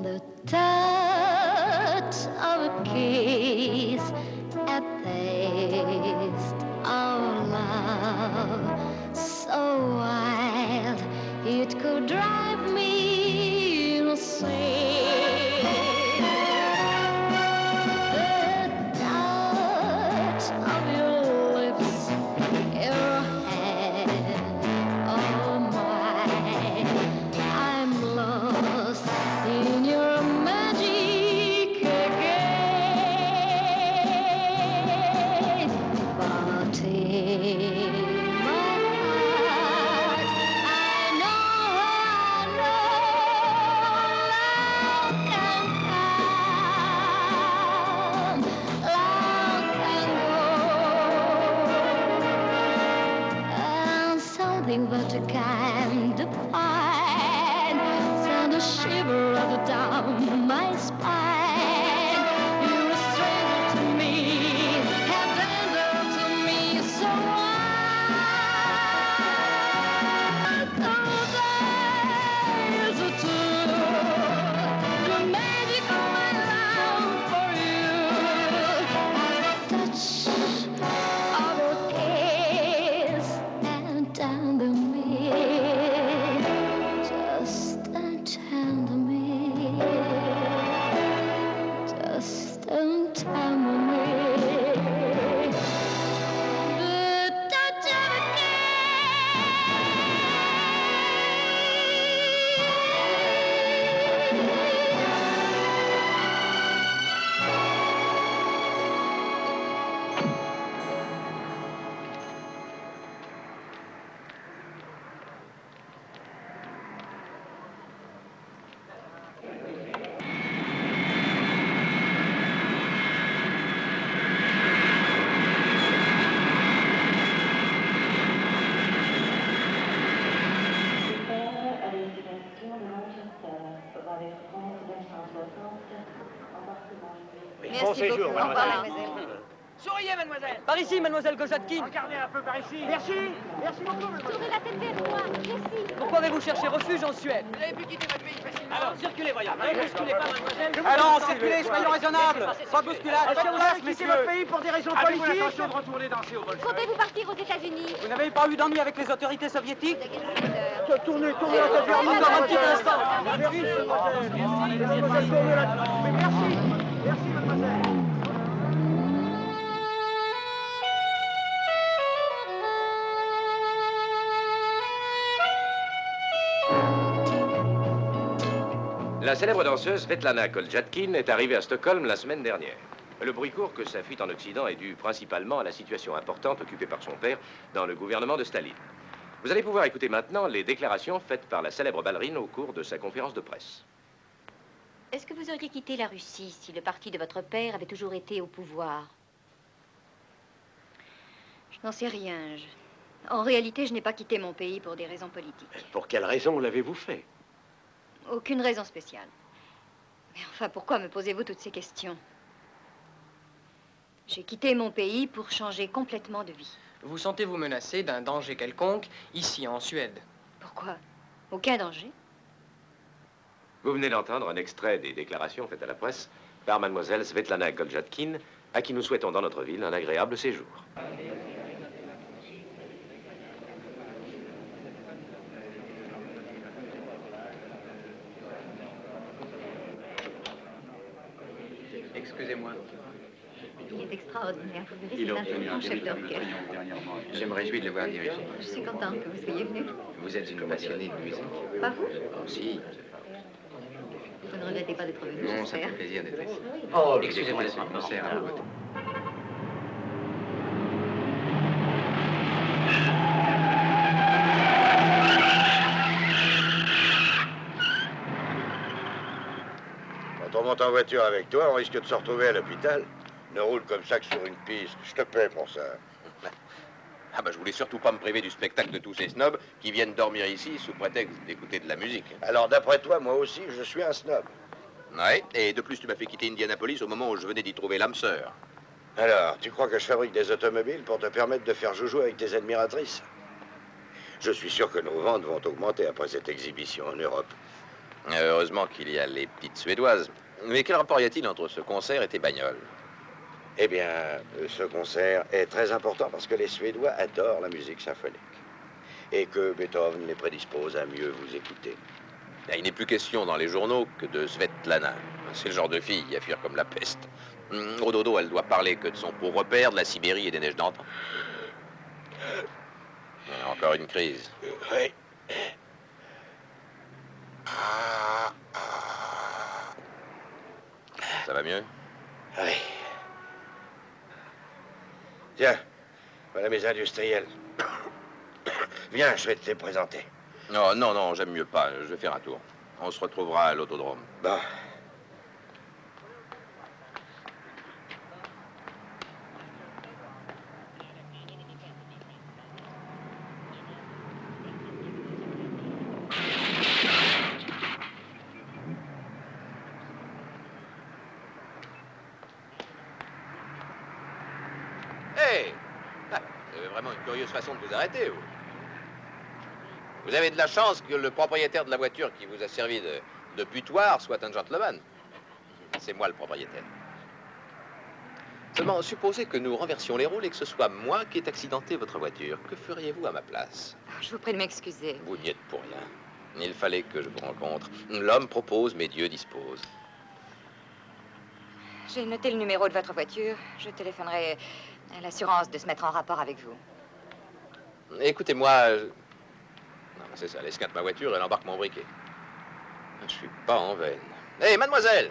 The touch of a kiss at taste of love, so wild it could drive me insane. The touch of your lips, your hand on mine, I'm lost in your magic again. But in my heart, I know love can come, love can go, and something but a kind of pine send a shiver up down my spine. You're a stranger to me, have tender to me, so there's a truth, the magic of my love for you. Touch of your kiss and tender me, just untender me, just untender me. The touch of a kiss. Bon séjour, mademoiselle. Souriez, mademoiselle. Par ici, mademoiselle Kojatkin. Regardez un peu par ici. Merci. Merci beaucoup, mademoiselle. Tournez la tête vers moi, merci. Pourquoi avez-vous cherché refuge en Suède? Vous avez pu quitter votre pays facilement. Alors, circulez, voyons. Ne bousculez pas, mademoiselle. Allons, circulez, soyons raisonnables. Pas de bousculade. Est-ce que vous avez quitté votre pays pour des raisons politiques? Avez-vous l'intention de retourner danser au Bolchoï? Comptez-vous partir aux États-Unis? Vous n'avez pas eu d'ennui avec les autorités soviétiques? Tournez, tournez la tête vers moi, encore un petit mademoiselle. instant. Merci, mademoiselle, tournez la tête. Mais merci. Merci, mademoiselle. La célèbre danseuse Svetlana Koljatkin est arrivée à Stockholm la semaine dernière. Le bruit court que sa fuite en Occident est dû principalement à la situation importante occupée par son père dans le gouvernement de Staline. Vous allez pouvoir écouter maintenant les déclarations faites par la célèbre ballerine au cours de sa conférence de presse. Est-ce que vous auriez quitté la Russie si le parti de votre père avait toujours été au pouvoir? Je n'en sais rien. En réalité, je n'ai pas quitté mon pays pour des raisons politiques. Pour quelle raison l'avez-vous fait? Aucune raison spéciale. Mais enfin, pourquoi me posez-vous toutes ces questions? J'ai quitté mon pays pour changer complètement de vie. Vous sentez-vous menacé d'un danger quelconque ici en Suède? Pourquoi? Aucun danger. Vous venez d'entendre un extrait des déclarations faites à la presse par mademoiselle Svetlana Koljatkin, à qui nous souhaitons dans notre ville un agréable séjour. Excusez-moi. Il est extraordinaire. Vous verrez, Il c'est a un obtenu un chef véritable d'orchestre. triomphe dernièrement. Je me réjouis de le voir diriger. Je suis contente que vous soyez venu. Vous êtes une passionnée de musique. Pas vous? Oh, si. Vous ne regrettez pas d'être venu, Non, ça j'espère. fait plaisir d'être ici. Oh, excusez-moi d'être un concert à vos côtés. Quand on monte en voiture avec toi, on risque de se retrouver à l'hôpital. Ne roule comme ça que sur une piste. Je te paie pour ça. Ah bah je voulais surtout pas me priver du spectacle de tous ces snobs qui viennent dormir ici sous prétexte d'écouter de la musique. Alors d'après toi, moi aussi, je suis un snob. Ouais, et de plus, tu m'as fait quitter Indianapolis au moment où je venais d'y trouver l'âme sœur. Alors, tu crois que je fabrique des automobiles pour te permettre de faire joujou avec tes admiratrices? Je suis sûr que nos ventes vont augmenter après cette exhibition en Europe. Heureusement qu'il y a les petites Suédoises. Mais quel rapport y a-t-il entre ce concert et tes bagnoles? Eh bien, ce concert est très important parce que les Suédois adorent la musique symphonique. Et que Beethoven les prédispose à mieux vous écouter. Il n'est plus question dans les journaux que de Svetlana. C'est le genre de fille à fuir comme la peste. Au dodo, elle doit parler que de son pauvre repère, de la Sibérie et des neiges d'antan. Encore une crise. Oui. Ça va mieux? Oui. Tiens, voilà mes industriels. Viens, je vais te les présenter. Non, non, non, j'aime mieux pas. Je vais faire un tour. On se retrouvera à l'autodrome. Bon. Hey! Vous avez vraiment une curieuse façon de vous arrêter, vous. Vous avez de la chance que le propriétaire de la voiture qui vous a servi de butoir soit un gentleman. C'est moi le propriétaire. Seulement, supposez que nous renversions les rôles et que ce soit moi qui ai accidenté votre voiture. Que feriez-vous à ma place? Je vous prie de m'excuser. Vous n'y êtes pour rien. Il fallait que je vous rencontre. L'homme propose, mais Dieu dispose. J'ai noté le numéro de votre voiture. Je téléphonerai à l'assurance de se mettre en rapport avec vous. Écoutez-moi... Non, c'est ça, elle esquinte ma voiture, elle embarque mon briquet. Je suis pas en veine. Hé, mademoiselle!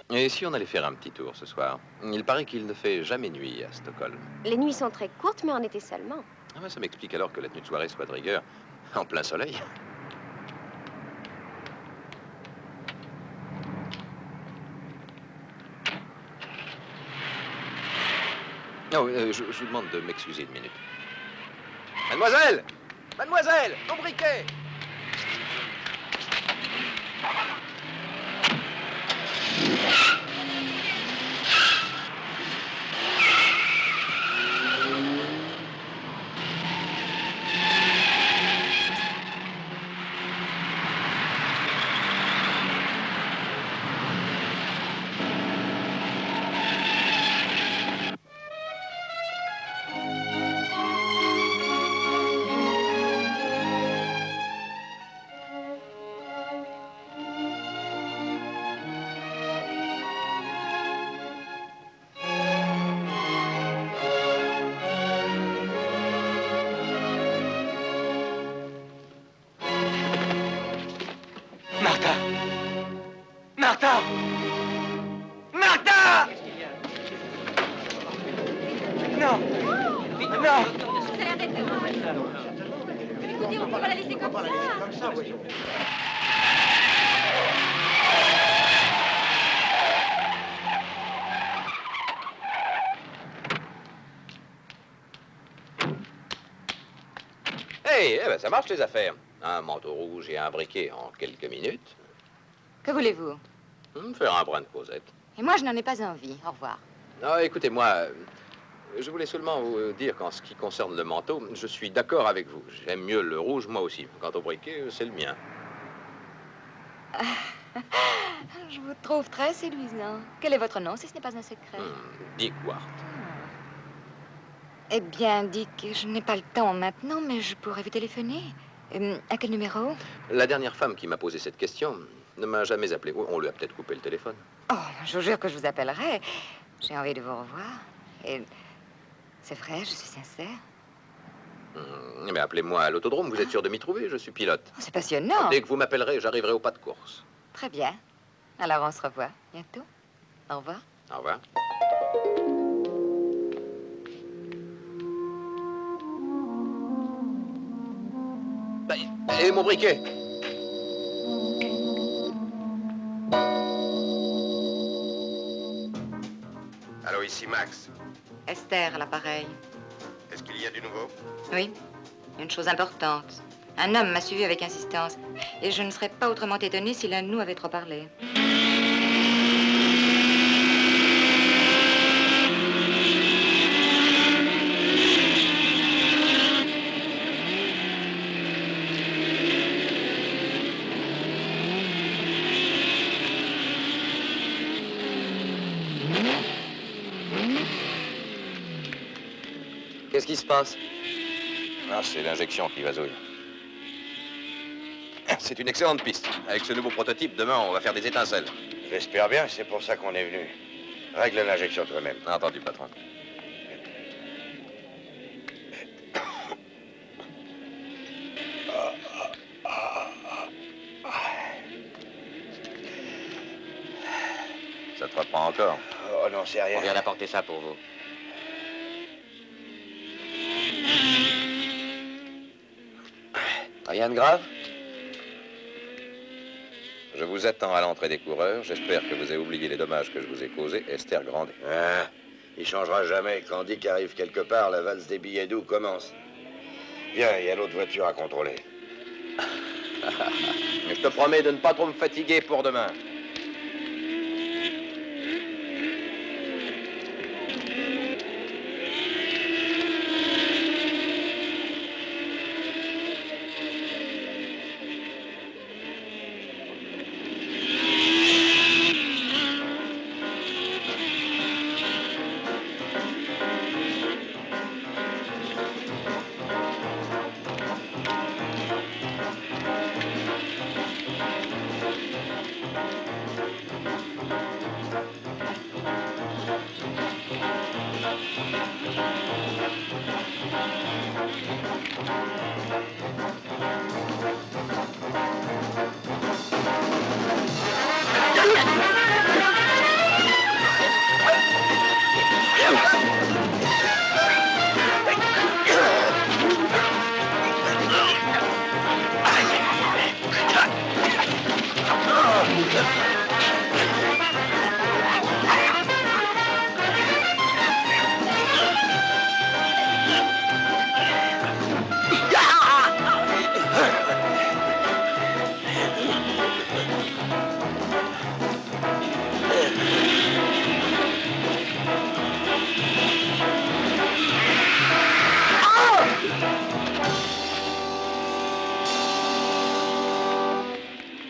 Et si on allait faire un petit tour ce soir? Il paraît qu'il ne fait jamais nuit à Stockholm. Les nuits sont très courtes, mais en été seulement. Ah ben, ça m'explique alors que la tenue de soirée soit de rigueur, en plein soleil. Oh, je vous demande de m'excuser une minute. Mademoiselle! Mademoiselle! Mon briquet! Martha! Martha! Martha! Non! Non! Vous allez arrêter. Écoutez, on ne peut pas la laisser comme ça. Hey, eh ben, ça marche les affaires. Un manteau rouge et un briquet en quelques minutes. Que voulez-vous? Faire un brin de causette. Et moi, je n'en ai pas envie. Au revoir. Non, écoutez-moi, Je voulais seulement vous dire qu'en ce qui concerne le manteau, je suis d'accord avec vous. J'aime mieux le rouge, moi aussi. Quant au briquet, c'est le mien. Je vous trouve très séduisant. Quel est votre nom, si ce n'est pas un secret? Dick Ward. Eh bien, Dick, je n'ai pas le temps maintenant, mais je pourrais vous téléphoner. À quel numéro? La dernière femme qui m'a posé cette question ne m'a jamais appelé. On lui a peut-être coupé le téléphone. Oh, je vous jure que je vous appellerai. J'ai envie de vous revoir. Et c'est vrai, je suis sincère. Mais appelez-moi à l'autodrome, vous êtes sûr de m'y trouver, je suis pilote. Oh, c'est passionnant. Dès que vous m'appellerez, j'arriverai au pas de course. Très bien. Alors on se revoit bientôt. Au revoir. Au revoir. Et mon briquet? Allô, ici Max. Esther à l'appareil. Est-ce qu'il y a du nouveau? Oui, une chose importante. Un homme m'a suivi avec insistance. Et je ne serais pas autrement étonnée si l'un de nous avait trop parlé. Qu'est-ce qui se passe? Ah, c'est l'injection qui vasouille. C'est une excellente piste. Avec ce nouveau prototype, demain, on va faire des étincelles. J'espère bien, c'est pour ça qu'on est venu. Règle l'injection toi-même. Entendu, patron. Ça te reprend encore? Oh non, c'est rien. On vient d'apporter ça pour vous. Rien de grave? Je vous attends à l'entrée des coureurs. J'espère que vous avez oublié les dommages que je vous ai causés. Esther Grandet. Ah, il changera jamais. Quand Dick arrive quelque part, la valse des billets doux commence. Viens, il y a l'autre voiture à contrôler. Mais je te promets de ne pas trop me fatiguer pour demain.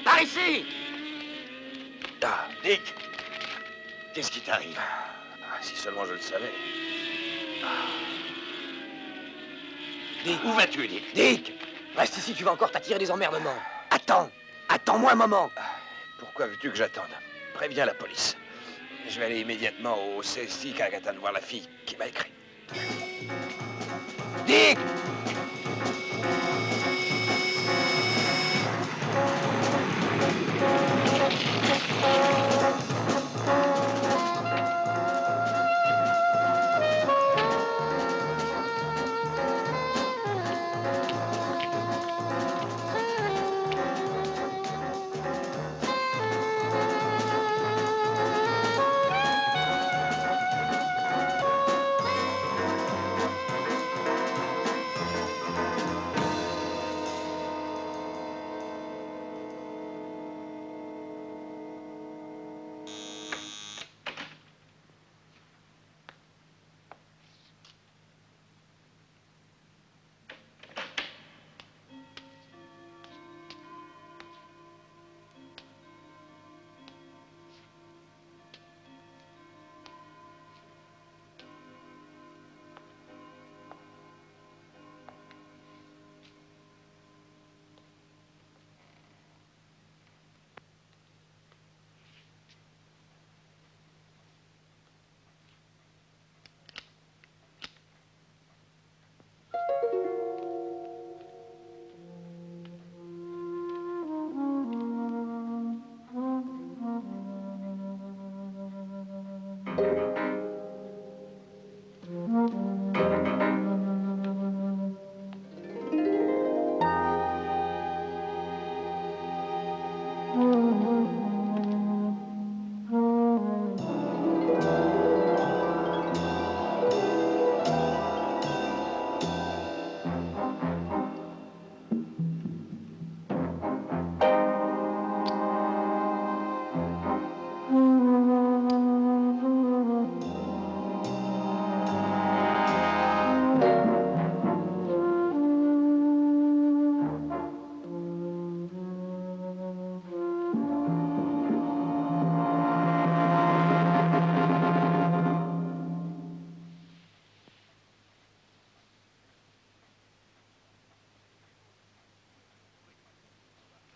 Par ici! Ah, Dick! Qu'est-ce qui t'arrive? Si seulement je le savais. Dick, où vas-tu, Dick? Dick! Reste ici, tu vas encore t'attirer des emmerdements. Attends! Attends-moi un moment! Pourquoi veux-tu que j'attende? Préviens la police. Je vais aller immédiatement au CSI Calcutta voir la fille qui m'a écrit. Dick!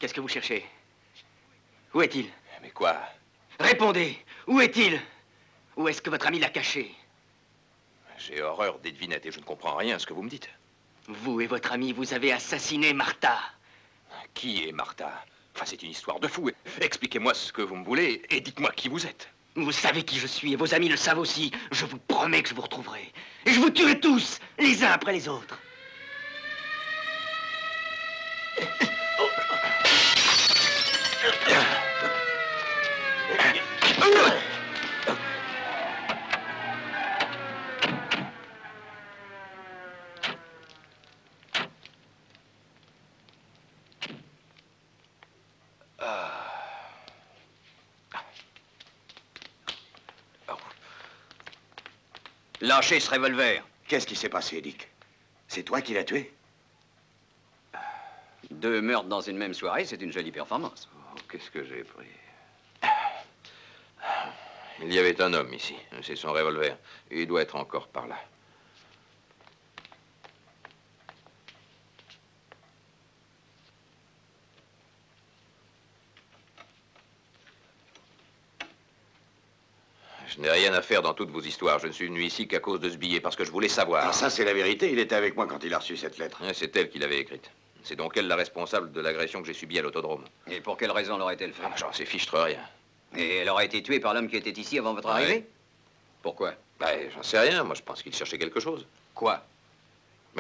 Qu'est-ce que vous cherchez? Où est-il? Mais quoi? Répondez! Où est-il? Où est-ce que votre ami l'a caché? J'ai horreur des devinettes et je ne comprends rien à ce que vous me dites. Vous et votre ami, vous avez assassiné Martha. Qui est Martha? Enfin, c'est une histoire de fou. Expliquez-moi ce que vous me voulez et dites-moi qui vous êtes. Vous savez qui je suis et vos amis le savent aussi. Je vous promets que je vous retrouverai. Et je vous tuerai tous, les uns après les autres. Lâchez ce revolver. Qu'est-ce qui s'est passé, Dick? C'est toi qui l'as tué? 2 meurtres dans une même soirée, c'est une jolie performance. Oh, qu'est-ce que j'ai pris? Il y avait un homme ici. C'est son revolver. Il doit être encore par là. Je n'ai rien à faire dans toutes vos histoires. Je ne suis venu ici qu'à cause de ce billet, parce que je voulais savoir. Ah, ça, c'est la vérité. Il était avec moi quand il a reçu cette lettre. C'est elle qui l'avait écrite. C'est donc elle la responsable de l'agression que j'ai subie à l'autodrome. Et pour quelle raison l'aurait-elle fait? J'en sais fichtre rien. Et elle aurait été tuée par l'homme qui était ici avant votre arrivée? Pourquoi? J'en sais rien. Moi, je pense qu'il cherchait quelque chose. Quoi?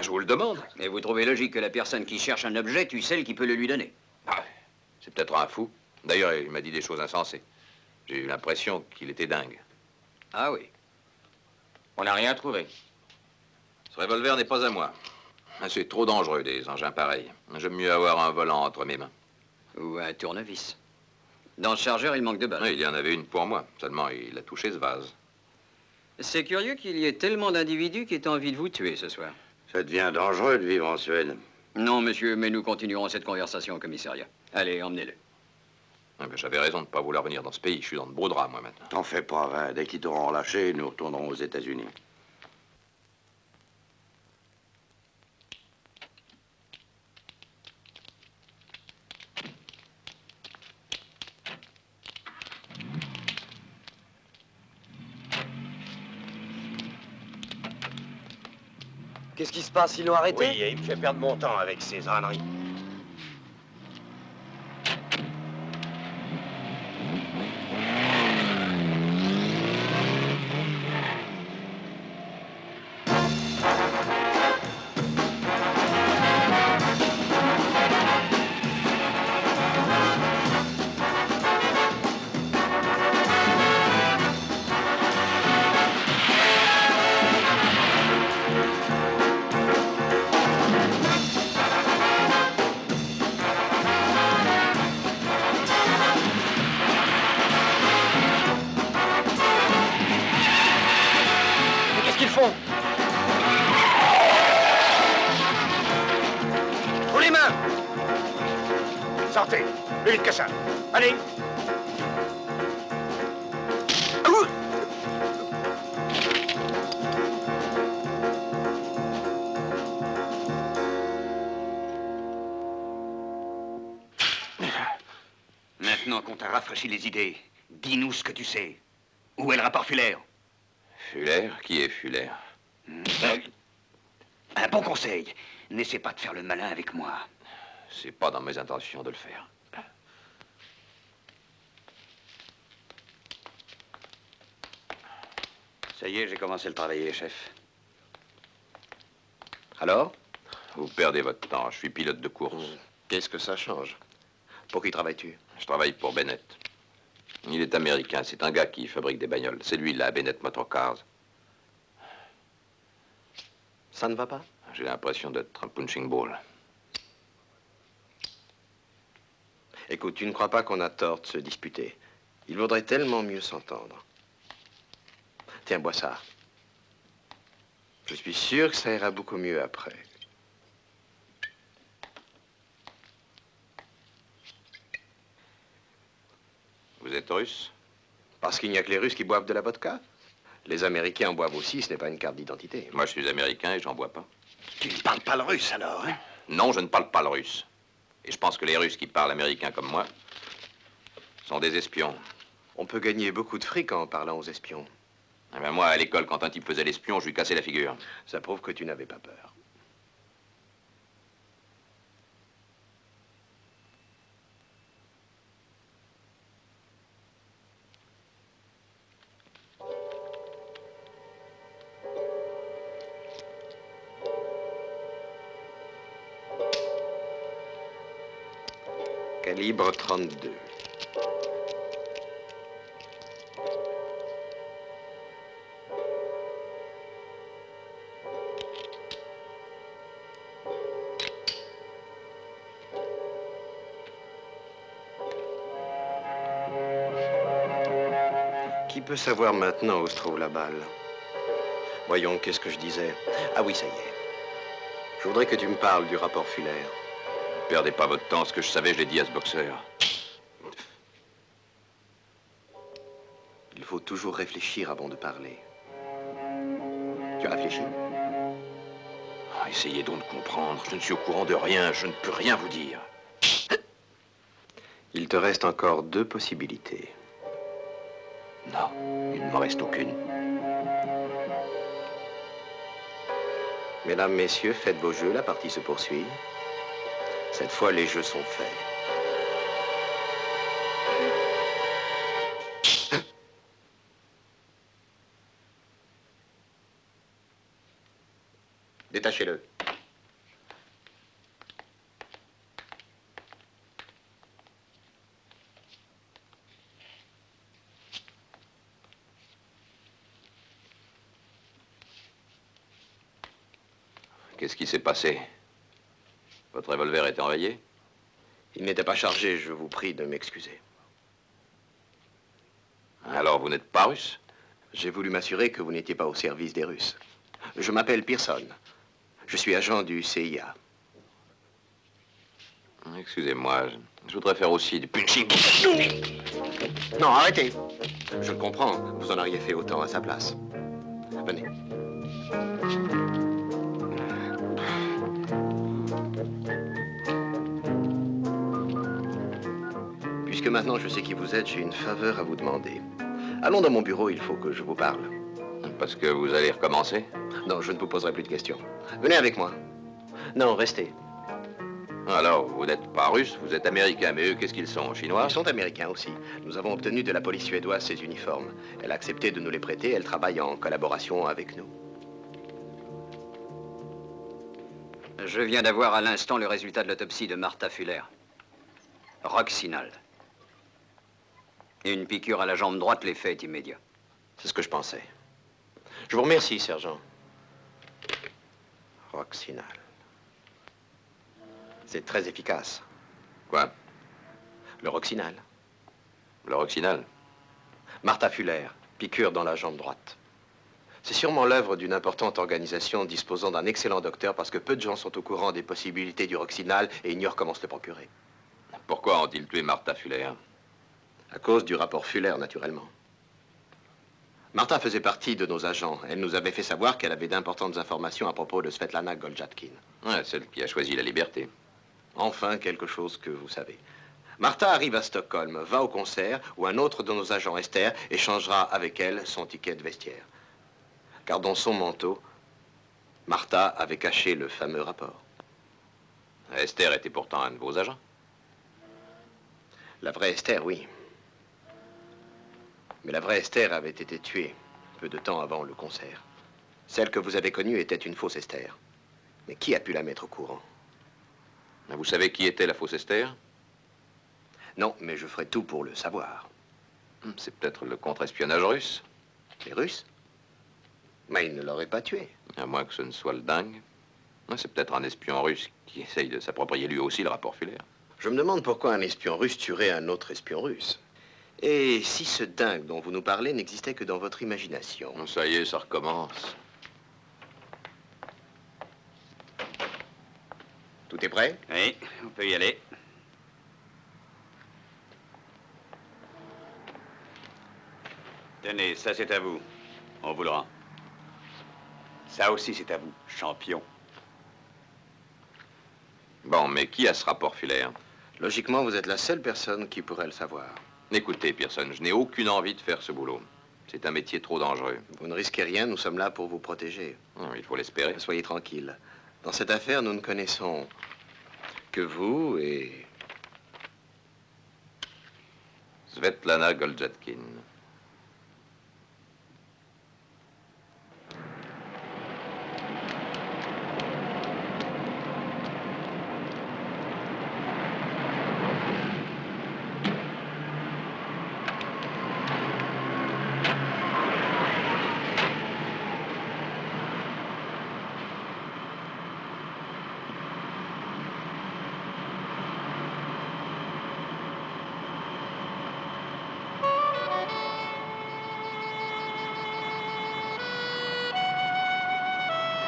Je vous le demande. Et vous trouvez logique que la personne qui cherche un objet tue celle qui peut le lui donner? C'est peut-être un fou. D'ailleurs, il m'a dit des choses insensées. J'ai eu l'impression qu'il était dingue. Ah oui. On n'a rien trouvé. Ce revolver n'est pas à moi. C'est trop dangereux, des engins pareils. J'aime mieux avoir un volant entre mes mains. Ou un tournevis. Dans le chargeur, il manque de balles. Oui, il y en avait une pour moi. Seulement, il a touché ce vase. C'est curieux qu'il y ait tellement d'individus qui aient envie de vous tuer ce soir. Ça devient dangereux de vivre en Suède. Non, monsieur, mais nous continuerons cette conversation au commissariat. Allez, emmenez-le. J'avais raison de ne pas vouloir venir dans ce pays. Je suis dans de beaux draps, moi, maintenant. T'en fais pas, hein. Dès qu'ils t'auront relâché, nous retournerons aux États-Unis. Qu'est-ce qui se passe? Ils l'ont arrêté? Oui, il me fait perdre mon temps avec ses âneries. Sortez, plus vite que ça. Allez. Maintenant qu'on t'a rafraîchi les idées, dis-nous ce que tu sais. Où est le rapport Fuller? Fuller? Qui est Fuller? Un bon conseil. N'essaie pas de faire le malin avec moi. C'est pas dans mes intentions de le faire. Ça y est, j'ai commencé le travailler, chef. Alors? Vous perdez votre temps. Je suis pilote de course. Qu'est-ce que ça change? Pour qui travailles-tu? Je travaille pour Bennett. Il est américain. C'est un gars qui fabrique des bagnoles. C'est lui, là, Bennett Motorcars. Ça ne va pas? J'ai l'impression d'être un punching ball. Écoute, tu ne crois pas qu'on a tort de se disputer? Il vaudrait tellement mieux s'entendre. Tiens, bois ça. Je suis sûr que ça ira beaucoup mieux après. Vous êtes russe? Parce qu'il n'y a que les Russes qui boivent de la vodka. Les Américains en boivent aussi, ce n'est pas une carte d'identité. Moi, je suis américain et j'en bois pas. Tu ne parles pas le russe, alors, hein? Non, je ne parle pas le russe. Et je pense que les Russes qui parlent américain comme moi sont des espions. On peut gagner beaucoup de fric en parlant aux espions. Eh ben moi, à l'école, quand un type faisait l'espion, je lui cassais la figure. Ça prouve que tu n'avais pas peur. Calibre 32. Qui peut savoir maintenant où se trouve la balle? Voyons, qu'est-ce que je disais? Ah oui, ça y est. Je voudrais que tu me parles du rapport Fuller. Perdez pas votre temps, ce que je savais, je l'ai dit à ce boxeur. Il faut toujours réfléchir avant de parler. Tu as réfléchi? Ah, essayez donc de comprendre. Je ne suis au courant de rien, je ne peux rien vous dire. Il te reste encore 2 possibilités. Non, il ne m'en reste aucune. Mesdames, messieurs, faites vos jeux, la partie se poursuit. Cette fois, les jeux sont faits. Détachez-le. Qu'est-ce qui s'est passé? Votre revolver était enrayé? Il n'était pas chargé, je vous prie de m'excuser. Alors vous n'êtes pas russe? J'ai voulu m'assurer que vous n'étiez pas au service des Russes. Je m'appelle Pearson. Je suis agent du CIA. Excusez-moi, je voudrais faire aussi du punching. Non, arrêtez. Je le comprends, vous en auriez fait autant à sa place. Venez. Puisque maintenant je sais qui vous êtes, j'ai une faveur à vous demander. Allons dans mon bureau, il faut que je vous parle. Parce que vous allez recommencer? Non, je ne vous poserai plus de questions. Venez avec moi. Non, restez. Alors, vous n'êtes pas russe, vous êtes américain, mais eux, qu'est-ce qu'ils sont, chinois? Ils sont américains aussi. Nous avons obtenu de la police suédoise ces uniformes. Elle a accepté de nous les prêter, elle travaille en collaboration avec nous. Je viens d'avoir à l'instant le résultat de l'autopsie de Martha Fuller. Roxinal. Et une piqûre à la jambe droite, l'effet est immédiat. C'est ce que je pensais. Je vous remercie, sergent. Roxinal. C'est très efficace. Quoi? Le Roxinal. Le Roxinal? Martha Fuller, piqûre dans la jambe droite. C'est sûrement l'œuvre d'une importante organisation disposant d'un excellent docteur parce que peu de gens sont au courant des possibilités du Roxinal et ignorent comment se le procurer. Pourquoi ont-ils tué Martha Fuller? À cause du rapport Fuller, naturellement. Martha faisait partie de nos agents. Elle nous avait fait savoir qu'elle avait d'importantes informations à propos de Svetlana Goljatkin. Ouais, celle qui a choisi la liberté. Enfin, quelque chose que vous savez. Martha arrive à Stockholm, va au concert où un autre de nos agents, Esther, échangera avec elle son ticket de vestiaire. Car dans son manteau, Martha avait caché le fameux rapport. Esther était pourtant un de vos agents? La vraie Esther, oui. Mais la vraie Esther avait été tuée peu de temps avant le concert. Celle que vous avez connue était une fausse Esther. Mais qui a pu la mettre au courant? Vous savez qui était la fausse Esther? Non, mais je ferai tout pour le savoir. C'est peut-être le contre-espionnage russe. Les Russes? Mais ils ne l'auraient pas tué. À moins que ce ne soit le dingue. C'est peut-être un espion russe qui essaye de s'approprier lui aussi le rapport Fuller. Je me demande pourquoi un espion russe tuerait un autre espion russe. Et si ce dingue dont vous nous parlez n'existait que dans votre imagination? Ça y est, ça recommence. Tout est prêt? Oui, on peut y aller. Tenez, ça c'est à vous. On vous le rend. Ça aussi c'est à vous, champion. Bon, mais qui a ce rapport Fuller? Logiquement, vous êtes la seule personne qui pourrait le savoir. Écoutez, Pearson, je n'ai aucune envie de faire ce boulot. C'est un métier trop dangereux. Vous ne risquez rien, nous sommes là pour vous protéger. Il faut l'espérer. Soyez tranquille. Dans cette affaire, nous ne connaissons que vous et... Svetlana Goldjatkin.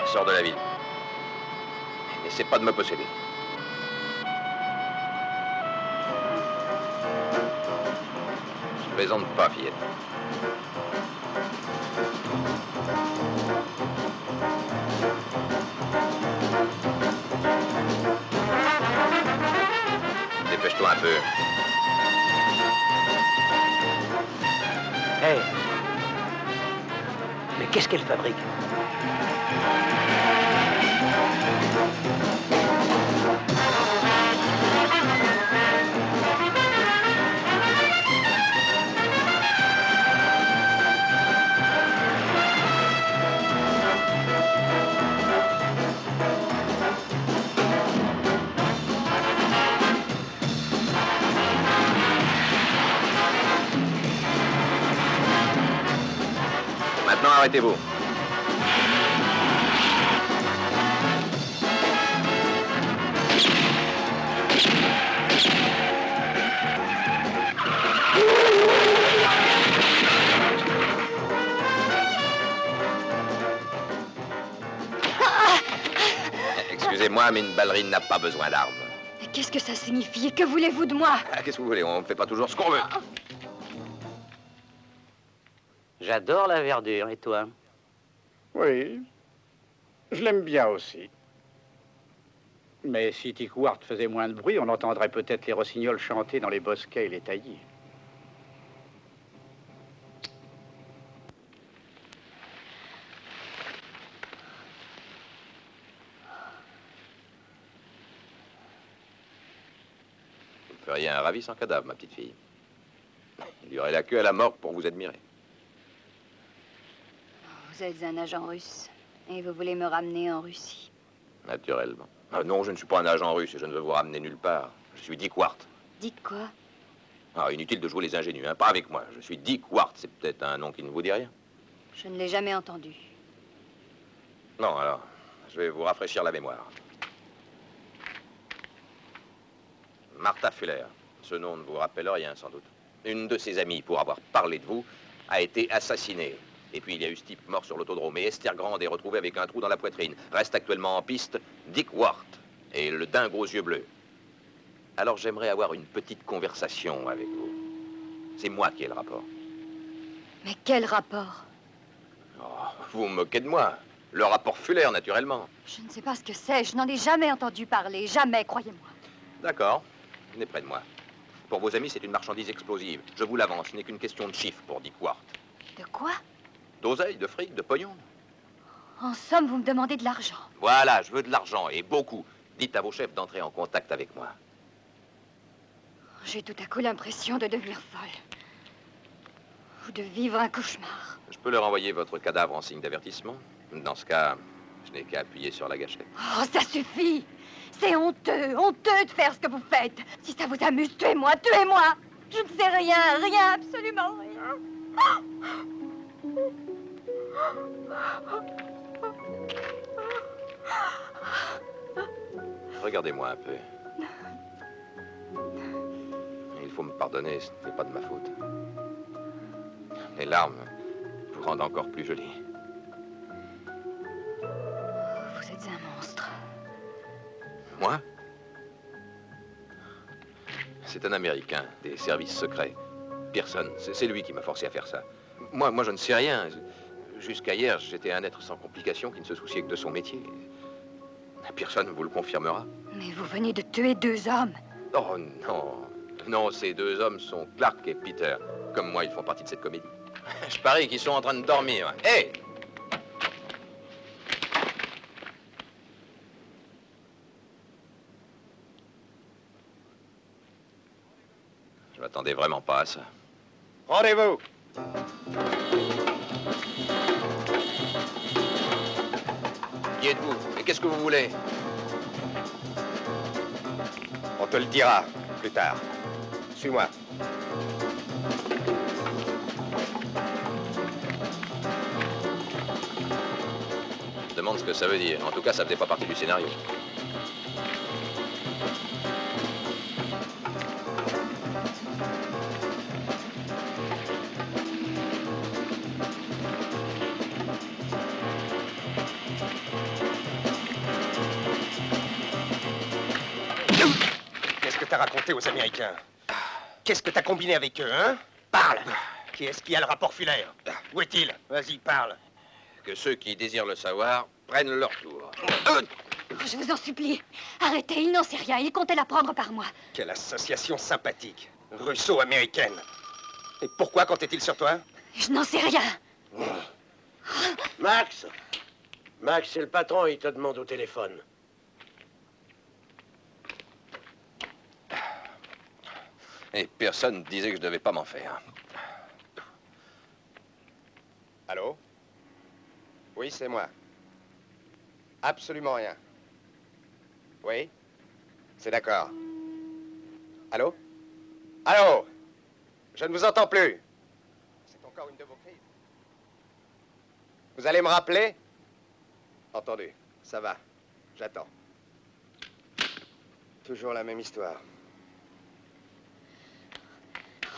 Sors de la ville. N'essaie pas de me posséder. Je plaisante pas, fillette. Dépêche-toi un peu. Hé! Mais qu'est-ce qu'elle fabrique? Maintenant, arrêtez-vous. Excusez-moi, mais une ballerine n'a pas besoin d'armes. Mais qu'est-ce que ça signifie? Que voulez-vous de moi? Qu'est-ce que vous voulez? On ne fait pas toujours ce qu'on veut. J'adore la verdure, et toi? Oui, je l'aime bien aussi. Mais si Dick Ward faisait moins de bruit, on entendrait peut-être les rossignols chanter dans les bosquets et les taillis. Vous ne feriez un ravi sans cadavre, ma petite fille. Il y aurait la queue à la morgue pour vous admirer. Vous êtes un agent russe et vous voulez me ramener en Russie. Naturellement. Ah non, je ne suis pas un agent russe et je ne veux vous ramener nulle part. Je suis Dick Ward. Dites quoi? Ah, inutile de jouer les ingénus, hein, pas avec moi. Je suis Dick Ward. C'est peut-être un nom qui ne vous dit rien. Je ne l'ai jamais entendu. Non, alors, je vais vous rafraîchir la mémoire. Martha Fuller. Ce nom ne vous rappelle rien, sans doute. Une de ses amies, pour avoir parlé de vous, a été assassinée. Et puis, il y a eu ce type mort sur l'autodrome. Et Esther Grande est retrouvée avec un trou dans la poitrine. Reste actuellement en piste Dick Ward et le dingue aux yeux bleus. Alors, j'aimerais avoir une petite conversation avec vous. C'est moi qui ai le rapport. Mais quel rapport? Oh, vous vous moquez de moi. Le rapport Fuller, naturellement. Je ne sais pas ce que c'est. Je n'en ai jamais entendu parler. Jamais, croyez-moi. D'accord. Venez près de moi. Pour vos amis, c'est une marchandise explosive. Je vous l'avance. Ce n'est qu'une question de chiffres pour Dick Ward. De quoi? D'oseille, de fric, de pognon. En somme, vous me demandez de l'argent. Voilà, je veux de l'argent, et beaucoup. Dites à vos chefs d'entrer en contact avec moi. J'ai tout à coup l'impression de devenir folle. Ou de vivre un cauchemar. Je peux leur envoyer votre cadavre en signe d'avertissement. Dans ce cas, je n'ai qu'à appuyer sur la gâchette. Oh, ça suffit! C'est honteux, honteux de faire ce que vous faites. Si ça vous amuse, tuez-moi, tuez-moi! Je ne sais rien, rien, absolument rien. Regardez-moi un peu. Il faut me pardonner, ce n'est pas de ma faute. Les larmes vous rendent encore plus jolie. Vous êtes un monstre. Moi? C'est un Américain, des services secrets. Pearson, c'est lui qui m'a forcé à faire ça. Moi, je ne sais rien. Jusqu'à hier, j'étais un être sans complications qui ne se souciait que de son métier. Pearson vous le confirmera. Mais vous venez de tuer 2 hommes. Oh non. Non, ces 2 hommes sont Clark et Peter. Comme moi, ils font partie de cette comédie. Je parie qu'ils sont en train de dormir. Hé! Hey! Je m'attendais vraiment pas à ça. Rendez-vous. Qui êtes-vous? Et qu'est-ce que vous voulez? On te le dira plus tard. Suis-moi. Je demande ce que ça veut dire. En tout cas, ça faisait pas partie du scénario. Qu'est-ce que t'as raconté aux Américains? Qu'est-ce que t'as combiné avec eux, hein? Parle! Qui est-ce qui a le rapport Fuller? Où est-il? Vas-y, parle. Que ceux qui désirent le savoir prennent leur tour. Je vous en supplie. Arrêtez, il n'en sait rien. Il comptait la prendre par moi. Quelle association sympathique. Russo-américaine. Et pourquoi comptait-il sur toi? Je n'en sais rien. Max! Max, c'est le patron, il te demande au téléphone. Et personne disait que je devais pas m'en faire. Allô? Oui, c'est moi. Absolument rien. Oui? C'est d'accord. Allô? Allô? Je ne vous entends plus. C'est encore une de vos crises. Vous allez me rappeler? Entendu. Ça va. J'attends. Toujours la même histoire.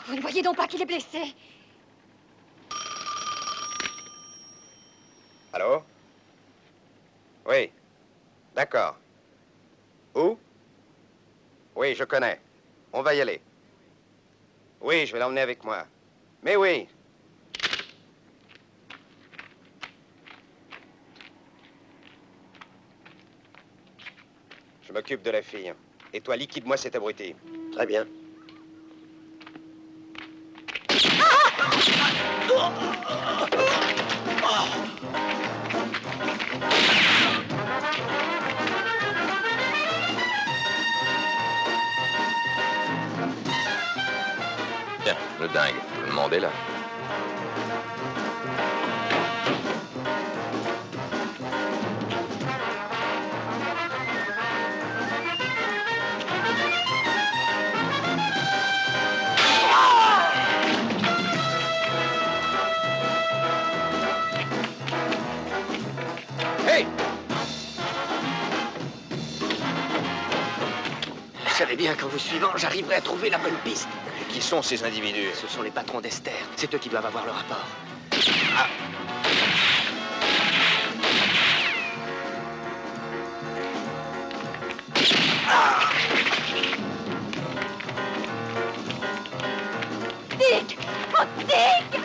Vous ne voyez donc pas qu'il est blessé? Allô? Oui. D'accord. Où? Oui, je connais. On va y aller. Oui, je vais l'emmener avec moi. Mais oui. Je m'occupe de la fille. Et toi, liquide-moi cet abruti. Très bien. Tiens, le dingue. Le monde est là. Hey! Je savais bien qu'en vous suivant, j'arriverais à trouver la bonne piste. Qui sont ces individus? Ce sont les patrons d'Esther. C'est eux qui doivent avoir le rapport. Dick! Oh, Dick!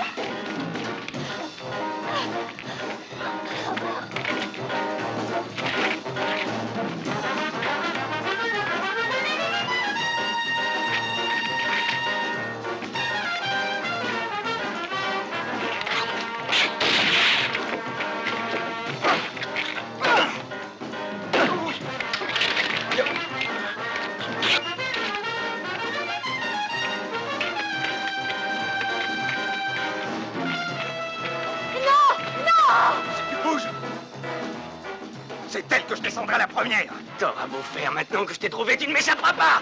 C'est elle que je descendrai la première. T'auras beau faire, maintenant que je t'ai trouvé, tu ne m'échapperas pas.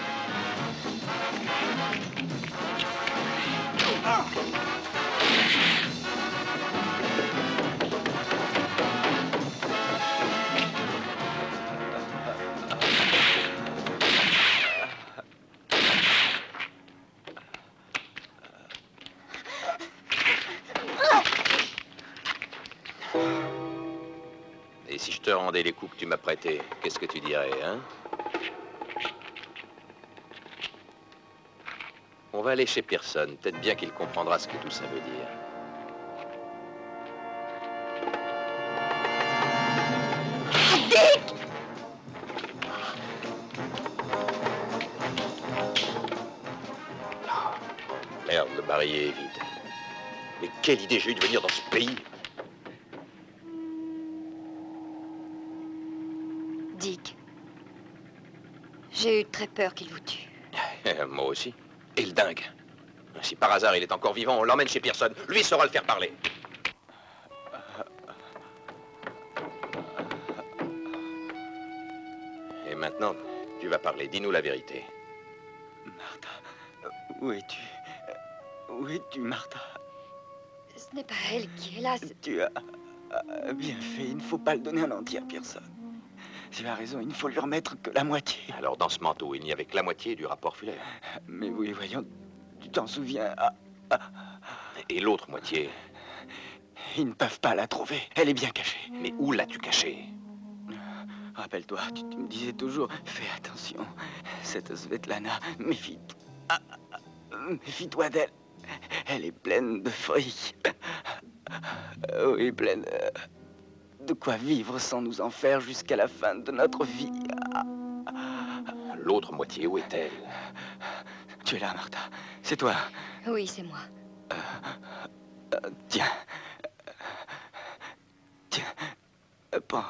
Et si je te rendais les coups que tu m'as prêtés, qu'est-ce que tu dirais, hein? On va aller chez Pearson. Peut-être bien qu'il comprendra ce que tout ça veut dire. Dick! Merde, le barillet est vide. Mais quelle idée j'ai eu de venir dans ce pays. Dick, j'ai eu très peur qu'il vous tue. Moi aussi. Et le dingue. Si par hasard il est encore vivant, on l'emmène chez Pearson. Lui saura le faire parler. Et maintenant, tu vas parler. Dis-nous la vérité. Martha, où es-tu? Où es-tu, Martha? Ce n'est pas elle qui est là. Tu as bien fait. Il ne faut pas le donner en entier à Pearson. Tu as raison, il ne faut lui remettre que la moitié. Alors, dans ce manteau, il n'y avait que la moitié du rapport Fuller. Mais oui, voyons, tu t'en souviens. Et l'autre moitié? Ils ne peuvent pas la trouver. Elle est bien cachée. Mais où l'as-tu cachée? Rappelle-toi, tu me disais toujours, fais attention. Cette Svetlana, méfie-toi d'elle. Elle est pleine de fruits. Oui, pleine de quoi vivre sans nous en faire jusqu'à la fin de notre vie. L'autre moitié, où est-elle? Tu es là, Martha. C'est toi. Oui, c'est moi. Tiens. Tiens. Prends.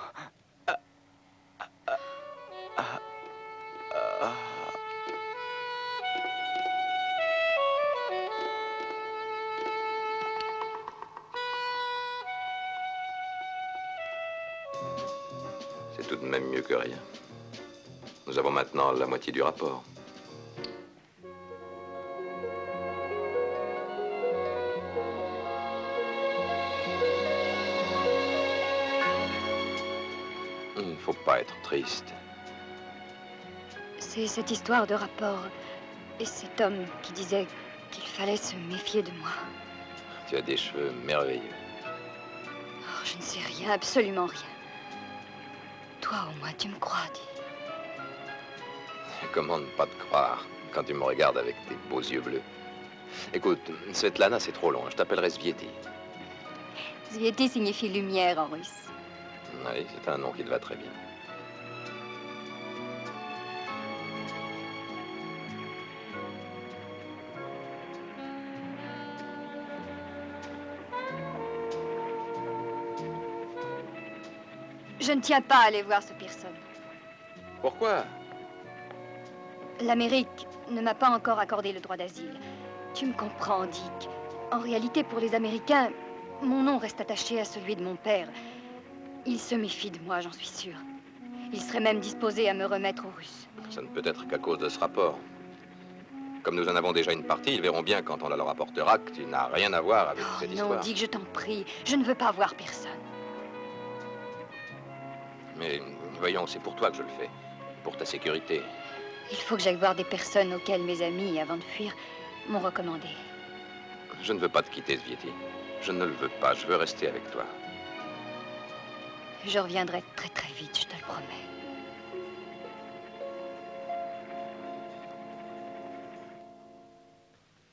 C'est tout de même mieux que rien. Nous avons maintenant la moitié du rapport. Il ne faut pas être triste. C'est cette histoire de rapport et cet homme qui disait qu'il fallait se méfier de moi. Tu as des cheveux merveilleux. Oh, je ne sais rien, absolument rien. Toi, au moins, tu me crois, dis. Comment ne pas te croire quand tu me regardes avec tes beaux yeux bleus? Écoute, Svetlana, c'est trop long. Je t'appellerai Svieti. Svieti signifie lumière en russe. Oui, c'est un nom qui te va très bien. Je ne tiens pas à aller voir ce Pearson. Pourquoi? L'Amérique ne m'a pas encore accordé le droit d'asile. Tu me comprends, Dick. En réalité, pour les Américains, mon nom reste attaché à celui de mon père. Ils se méfient de moi, j'en suis sûre. Ils seraient même disposés à me remettre aux Russes. Ça ne peut être qu'à cause de ce rapport. Comme nous en avons déjà une partie, ils verront bien quand on leur rapportera que tu n'as rien à voir avec cette Non, histoire. Dick, je t'en prie. Je ne veux pas voir personne. Mais voyons, c'est pour toi que je le fais. Pour ta sécurité. Il faut que j'aille voir des personnes auxquelles mes amis, avant de fuir, m'ont recommandé. Je ne veux pas te quitter, Svieti. Je ne le veux pas. Je veux rester avec toi. Je reviendrai très très vite, je te le promets.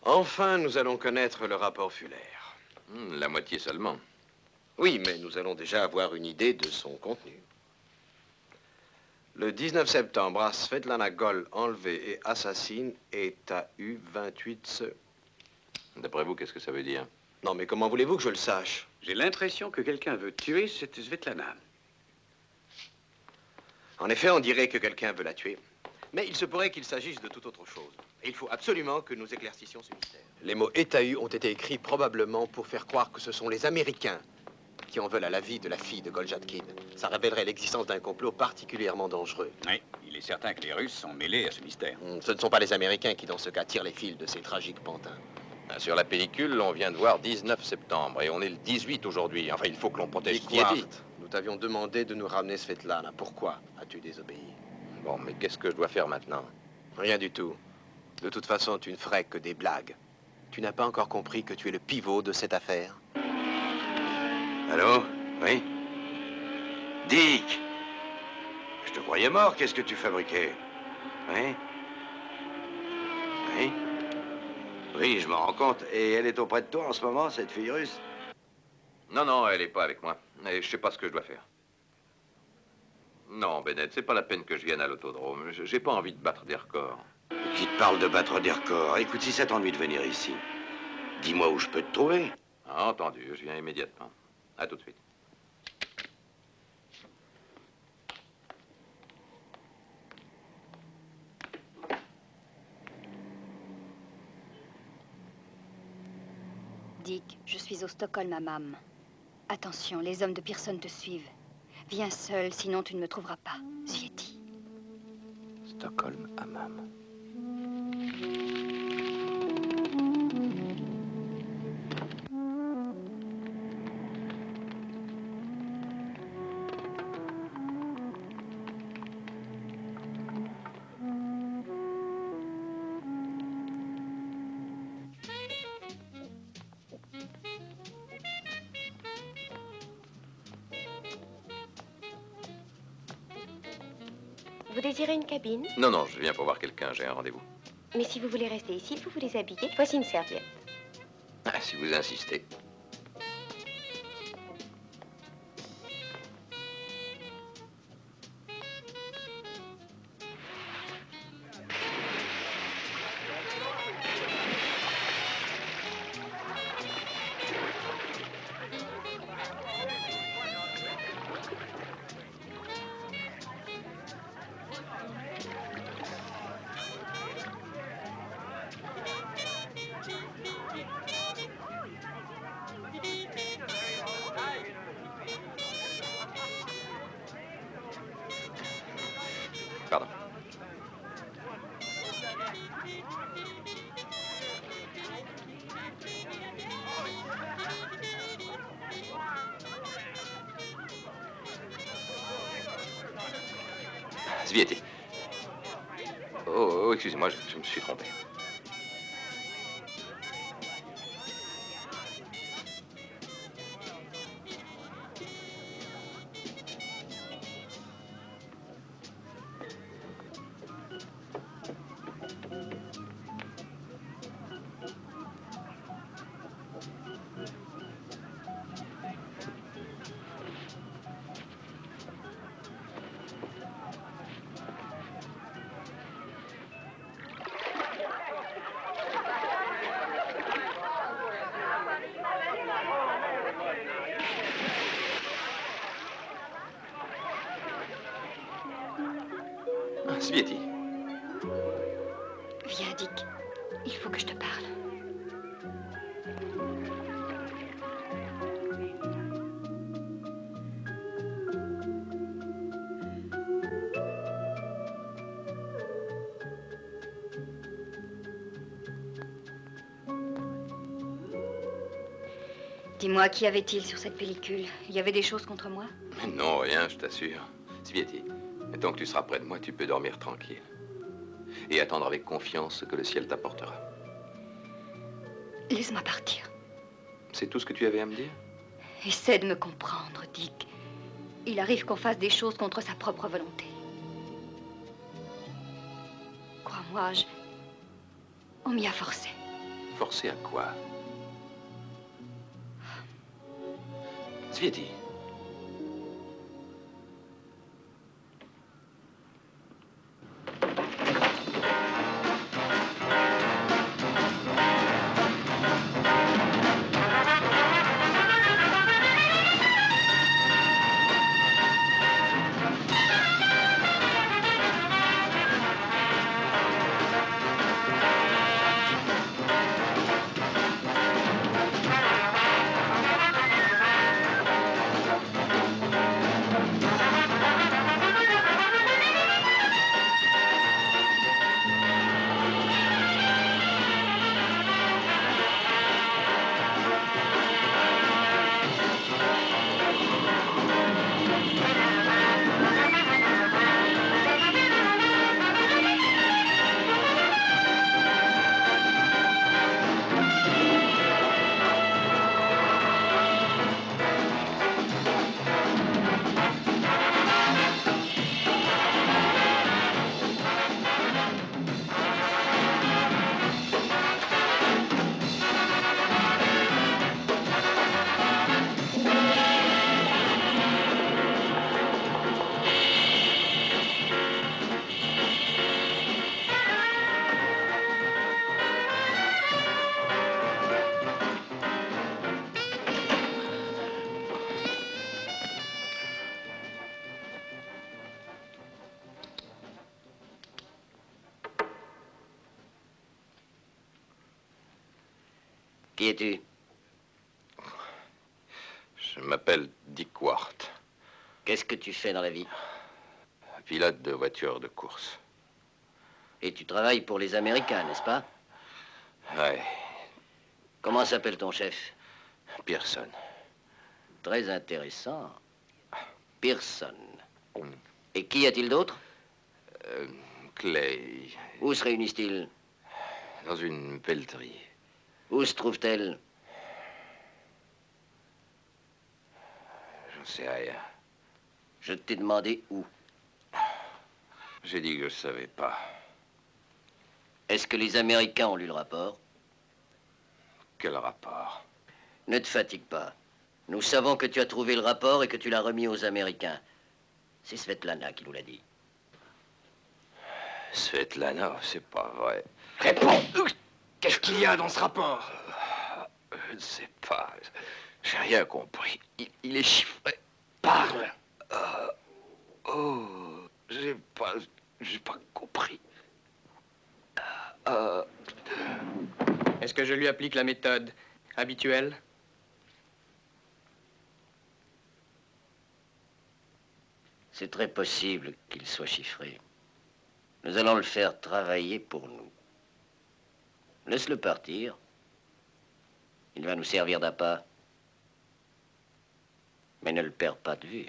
Enfin, nous allons connaître le rapport Fuller. La moitié seulement. Oui, mais nous allons déjà avoir une idée de son contenu. Le 19 septembre, à Svetlana Gol, enlevée et assassine, est à U28 ce... D'après vous, qu'est-ce que ça veut dire? Non, mais comment voulez-vous que je le sache? J'ai l'impression que quelqu'un veut tuer cette Svetlana. En effet, on dirait que quelqu'un veut la tuer. Mais il se pourrait qu'il s'agisse de toute autre chose. Et il faut absolument que nous éclaircissions ce mystère. Les mots État-U ont été écrits probablement pour faire croire que ce sont les Américains qui en veulent à la vie de la fille de Goljatkin. Ça révélerait l'existence d'un complot particulièrement dangereux. Oui, il est certain que les Russes sont mêlés à ce mystère. Ce ne sont pas les Américains qui, dans ce cas, tirent les fils de ces tragiques pantins. Sur la pellicule, on vient de voir 19 septembre et on est le 18 aujourd'hui. Enfin, il faut que l'on protège Svieti. Nous t'avions demandé de nous ramener Svetlana. Pourquoi as-tu désobéi? Bon, mais qu'est-ce que je dois faire maintenant? Rien du tout. De toute façon, tu ne ferais que des blagues. Tu n'as pas encore compris que tu es le pivot de cette affaire? Allô? Oui? Dick! Je te croyais mort, qu'est-ce que tu fabriquais? Oui? Oui? Oui, je m'en rends compte. Et elle est auprès de toi en ce moment, cette fille russe? Non, non, elle n'est pas avec moi. Et je sais pas ce que je dois faire. Non, Bennett, c'est pas la peine que je vienne à l'autodrome. J'ai pas envie de battre des records. Qui te parle de battre des records? Écoute, si ça t'ennuie de venir ici, Dis-moi où je peux te trouver. Ah, entendu, je viens immédiatement. À tout de suite. Dick, je suis au Stockholm Hammam. Attention, les hommes de Pearson te suivent. Viens seul, sinon tu ne me trouveras pas. Zvieti. Stockholm Hammam. Vous désirez une cabine? Non, non, je viens pour voir quelqu'un, j'ai un rendez-vous. Mais si vous voulez rester ici, vous vous déshabillez. Voici une serviette. Ah, si vous insistez. Pardon. Zvieti. Oh, excusez-moi, je me suis trompé. Zvieti. Viens, Dick. Il faut que je te parle. Dis-moi, qu'y avait-il sur cette pellicule? Il y avait des choses contre moi? Mais non, rien, je t'assure. Zvieti, tant que tu seras près de moi, tu peux dormir tranquille. Et attendre avec confiance ce que le ciel t'apportera. Laisse-moi partir. C'est tout ce que tu avais à me dire? Essaie de me comprendre, Dick. Il arrive qu'on fasse des choses contre sa propre volonté. Crois-moi, on m'y a forcé. Forcé à quoi? Zvieti. Qui es-tu? Je m'appelle Dick Ward. Qu'est-ce que tu fais dans la vie? Pilote de voiture de course. Et tu travailles pour les Américains, n'est-ce pas? Ouais. Comment s'appelle ton chef? Pearson. Très intéressant. Pearson. Et qui a-t-il d'autre? Clay. Où se réunissent-ils? Dans une pelleterie. Où se trouve-t-elle? J'en sais rien. Je t'ai demandé où. J'ai dit que je ne savais pas. Est-ce que les Américains ont lu le rapport? Quel rapport? Ne te fatigue pas. Nous savons que tu as trouvé le rapport et que tu l'as remis aux Américains. C'est Svetlana qui nous l'a dit. Svetlana, c'est pas vrai. Réponds! Qu'est-ce qu'il y a dans ce rapport? Je ne sais pas. J'ai rien compris. Il est chiffré. Parle! J'ai pas compris. Est-ce que je lui applique la méthode habituelle? C'est très possible qu'il soit chiffré. Nous allons le faire travailler pour nous. Laisse-le partir. Il va nous servir d'appât. Mais ne le perds pas de vue.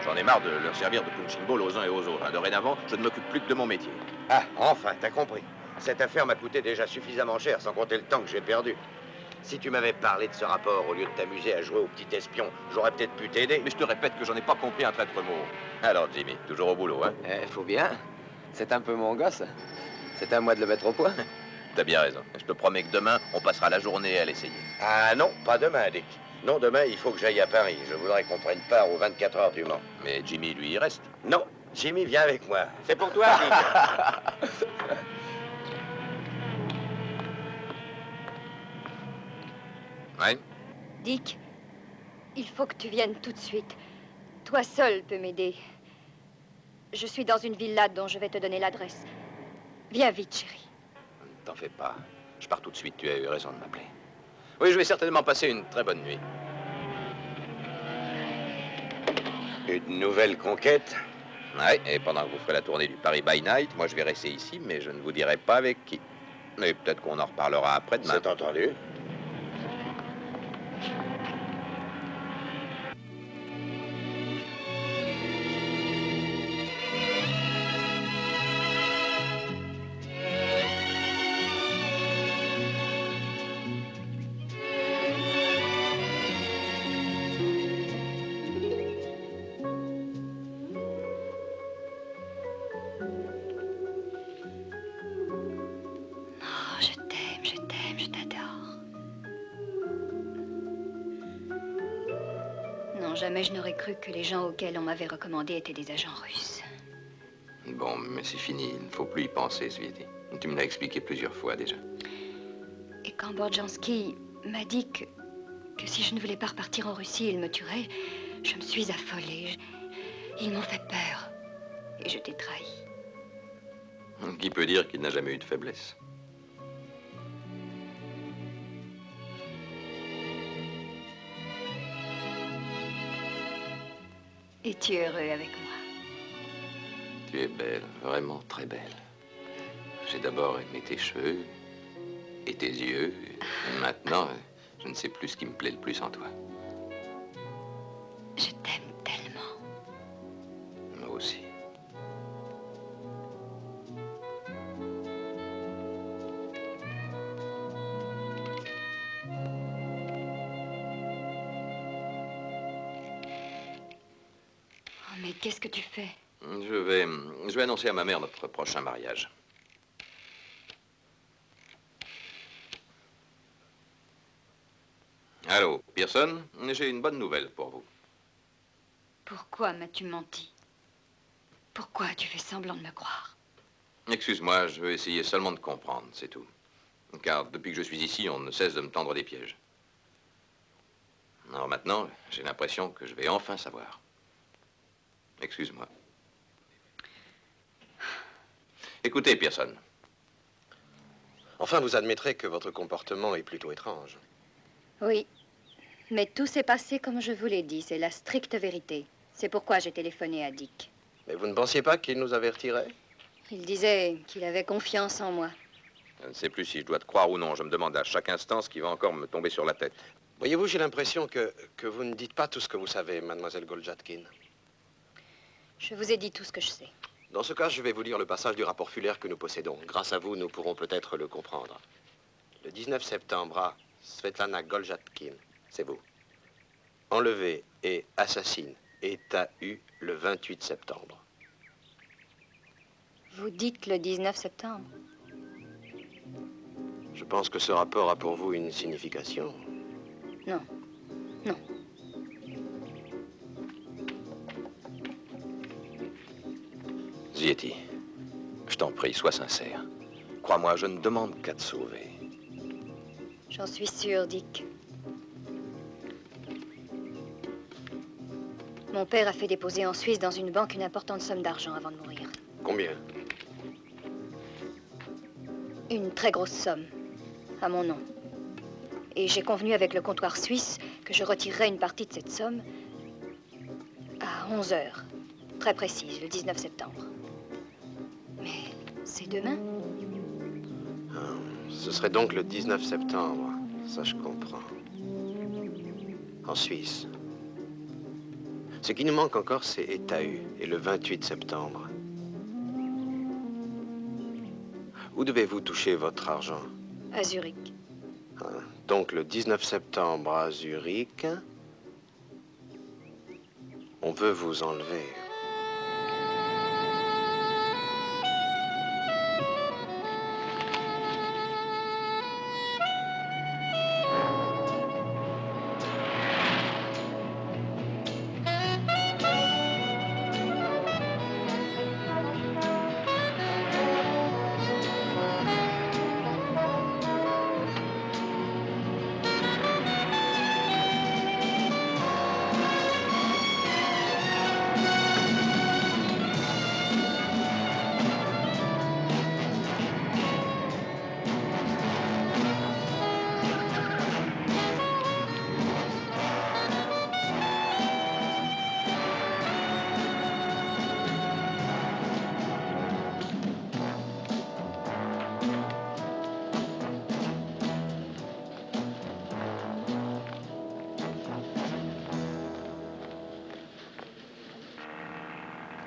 J'en ai marre de leur servir de punching ball aux uns et aux autres. Dorénavant, je ne m'occupe plus que de mon métier. Ah, enfin, t'as compris. Cette affaire m'a coûté déjà suffisamment cher, sans compter le temps que j'ai perdu. Si tu m'avais parlé de ce rapport, au lieu de t'amuser à jouer au petit espion, j'aurais peut-être pu t'aider. Mais je te répète que j'en ai pas compris un traître mot. Alors, Jimmy, toujours au boulot, hein? Faut bien. C'est un peu mon gosse. C'est à moi de le mettre au point. T'as bien raison. Je te promets que demain, on passera la journée à l'essayer. Ah non, pas demain, Dick. Non, demain, il faut que j'aille à Paris. Je voudrais qu'on prenne part aux 24 heures du Mans. Mais Jimmy, lui, il reste. Non, Jimmy vient avec moi. C'est pour toi, Dick. Ouais? Dick, il faut que tu viennes tout de suite. Toi seul peux m'aider. Je suis dans une villa dont je vais te donner l'adresse. Viens vite, chérie. T'en fais pas. Je pars tout de suite. Tu as eu raison de m'appeler. Oui, je vais certainement passer une très bonne nuit. Une nouvelle conquête? Ouais, et pendant que vous ferez la tournée du Paris by Night, moi je vais rester ici, mais je ne vous dirai pas avec qui. Mais peut-être qu'on en reparlera après-demain. C'est entendu. Je t'adore. Non, jamais je n'aurais cru que les gens auxquels on m'avait recommandé étaient des agents russes. Bon, mais c'est fini. Il ne faut plus y penser, Sweetie. Tu me l'as expliqué plusieurs fois déjà. Et quand Borjanski m'a dit que si je ne voulais pas repartir en Russie, il me tuerait, je me suis affolée. Ils m'ont fait peur. Et je t'ai trahi. Qui peut dire qu'il n'a jamais eu de faiblesse? Es-tu heureux avec moi? Tu es belle, vraiment très belle. J'ai d'abord aimé tes cheveux et tes yeux. Et maintenant, Je ne sais plus ce qui me plaît le plus en toi. Je t'aime tellement. Moi aussi. Oh, mais qu'est-ce que tu fais? Je vais annoncer à ma mère notre prochain mariage. Allô, Pearson, j'ai une bonne nouvelle pour vous. Pourquoi m'as-tu menti? Pourquoi as-tu fait semblant de me croire? Excuse-moi, je veux essayer seulement de comprendre, c'est tout. Car depuis que je suis ici, on ne cesse de me tendre des pièges. Alors maintenant, j'ai l'impression que je vais enfin savoir. Excuse-moi. Écoutez, Pearson. Enfin, vous admettrez que votre comportement est plutôt étrange. Oui, mais tout s'est passé comme je vous l'ai dit. C'est la stricte vérité. C'est pourquoi j'ai téléphoné à Dick. Mais vous ne pensiez pas qu'il nous avertirait? Il disait qu'il avait confiance en moi. Je ne sais plus si je dois te croire ou non. Je me demande à chaque instant ce qui va encore me tomber sur la tête. Voyez-vous, j'ai l'impression que vous ne dites pas tout ce que vous savez, mademoiselle Goldjatkin. Je vous ai dit tout ce que je sais. Dans ce cas, je vais vous lire le passage du rapport Fuller que nous possédons. Grâce à vous, nous pourrons peut-être le comprendre. Le 19 septembre à Svetlana Goldjatkin, c'est vous. Enlevé et assassine état U le 28 septembre. Vous dites le 19 septembre? Je pense que ce rapport a pour vous une signification. Non. Non. Zietti, je t'en prie, sois sincère. Crois-moi, je ne demande qu'à te sauver. J'en suis sûre, Dick. Mon père a fait déposer en Suisse dans une banque une importante somme d'argent avant de mourir. Combien? Une très grosse somme, à mon nom. Et j'ai convenu avec le comptoir suisse que je retirerais une partie de cette somme à 11 heures, très précise, le 19 septembre. Mais c'est demain? Ce serait donc le 19 septembre. Ça, je comprends. En Suisse. Ce qui nous manque encore, c'est état U et le 28 septembre. Où devez-vous toucher votre argent? À Zurich. Donc le 19 septembre à Zurich, on veut vous enlever.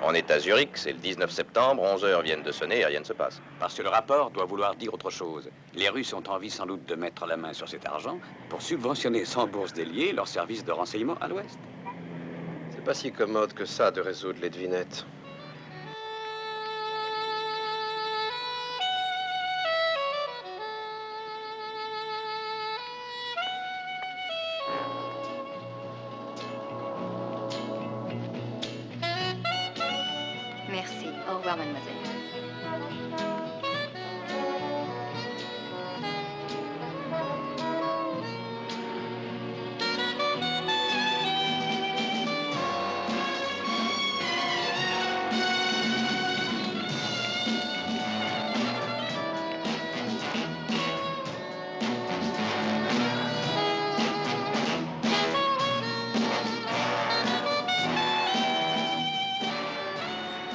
On est à Zurich, c'est le 19 septembre, 11 heures viennent de sonner et rien ne se passe. Parce que le rapport doit vouloir dire autre chose. Les Russes ont envie sans doute de mettre la main sur cet argent pour subventionner sans bourse déliée leurs services de renseignement à l'Ouest. C'est pas si commode que ça de résoudre les devinettes. Merci. Au revoir, mademoiselle.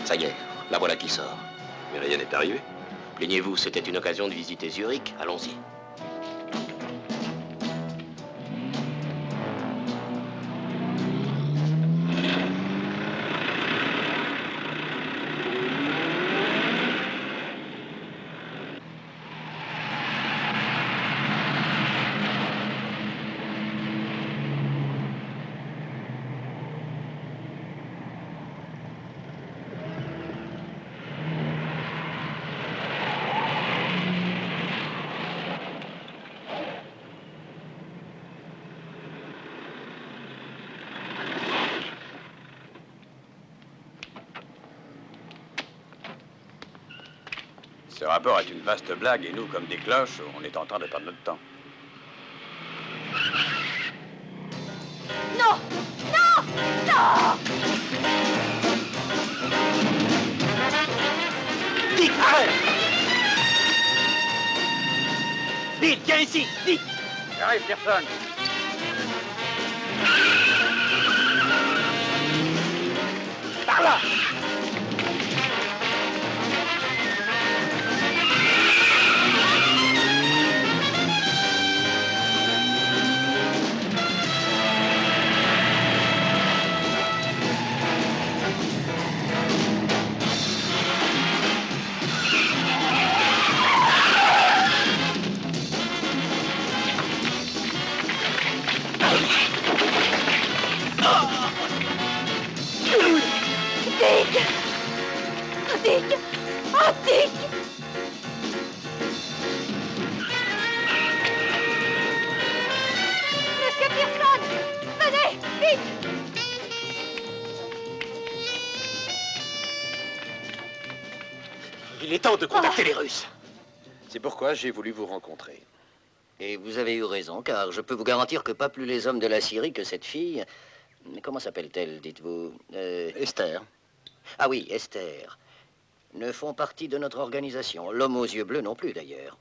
Ça y est, la voilà qui sort. Mais rien n'est arrivé. Plaignez-vous, c'était une occasion de visiter Zurich. Allons-y. Ce rapport est une vaste blague et nous, comme des cloches, on est en train de perdre notre temps. Non! Non! Non! Dick, arrête! Dick, viens ici! Dick! J'arrive, personne. Par là! Dick! Dick! Oh, Dick! Monsieur Pearson! Venez, vite! Il est temps de contacter les Russes. C'est pourquoi j'ai voulu vous rencontrer. Et vous avez eu raison, car je peux vous garantir que pas plus les hommes de la Syrie que cette fille... Mais comment s'appelle-t-elle, dites-vous Esther. Ah oui, Esther. Ne font partie de notre organisation. L'homme aux yeux bleus non plus, d'ailleurs.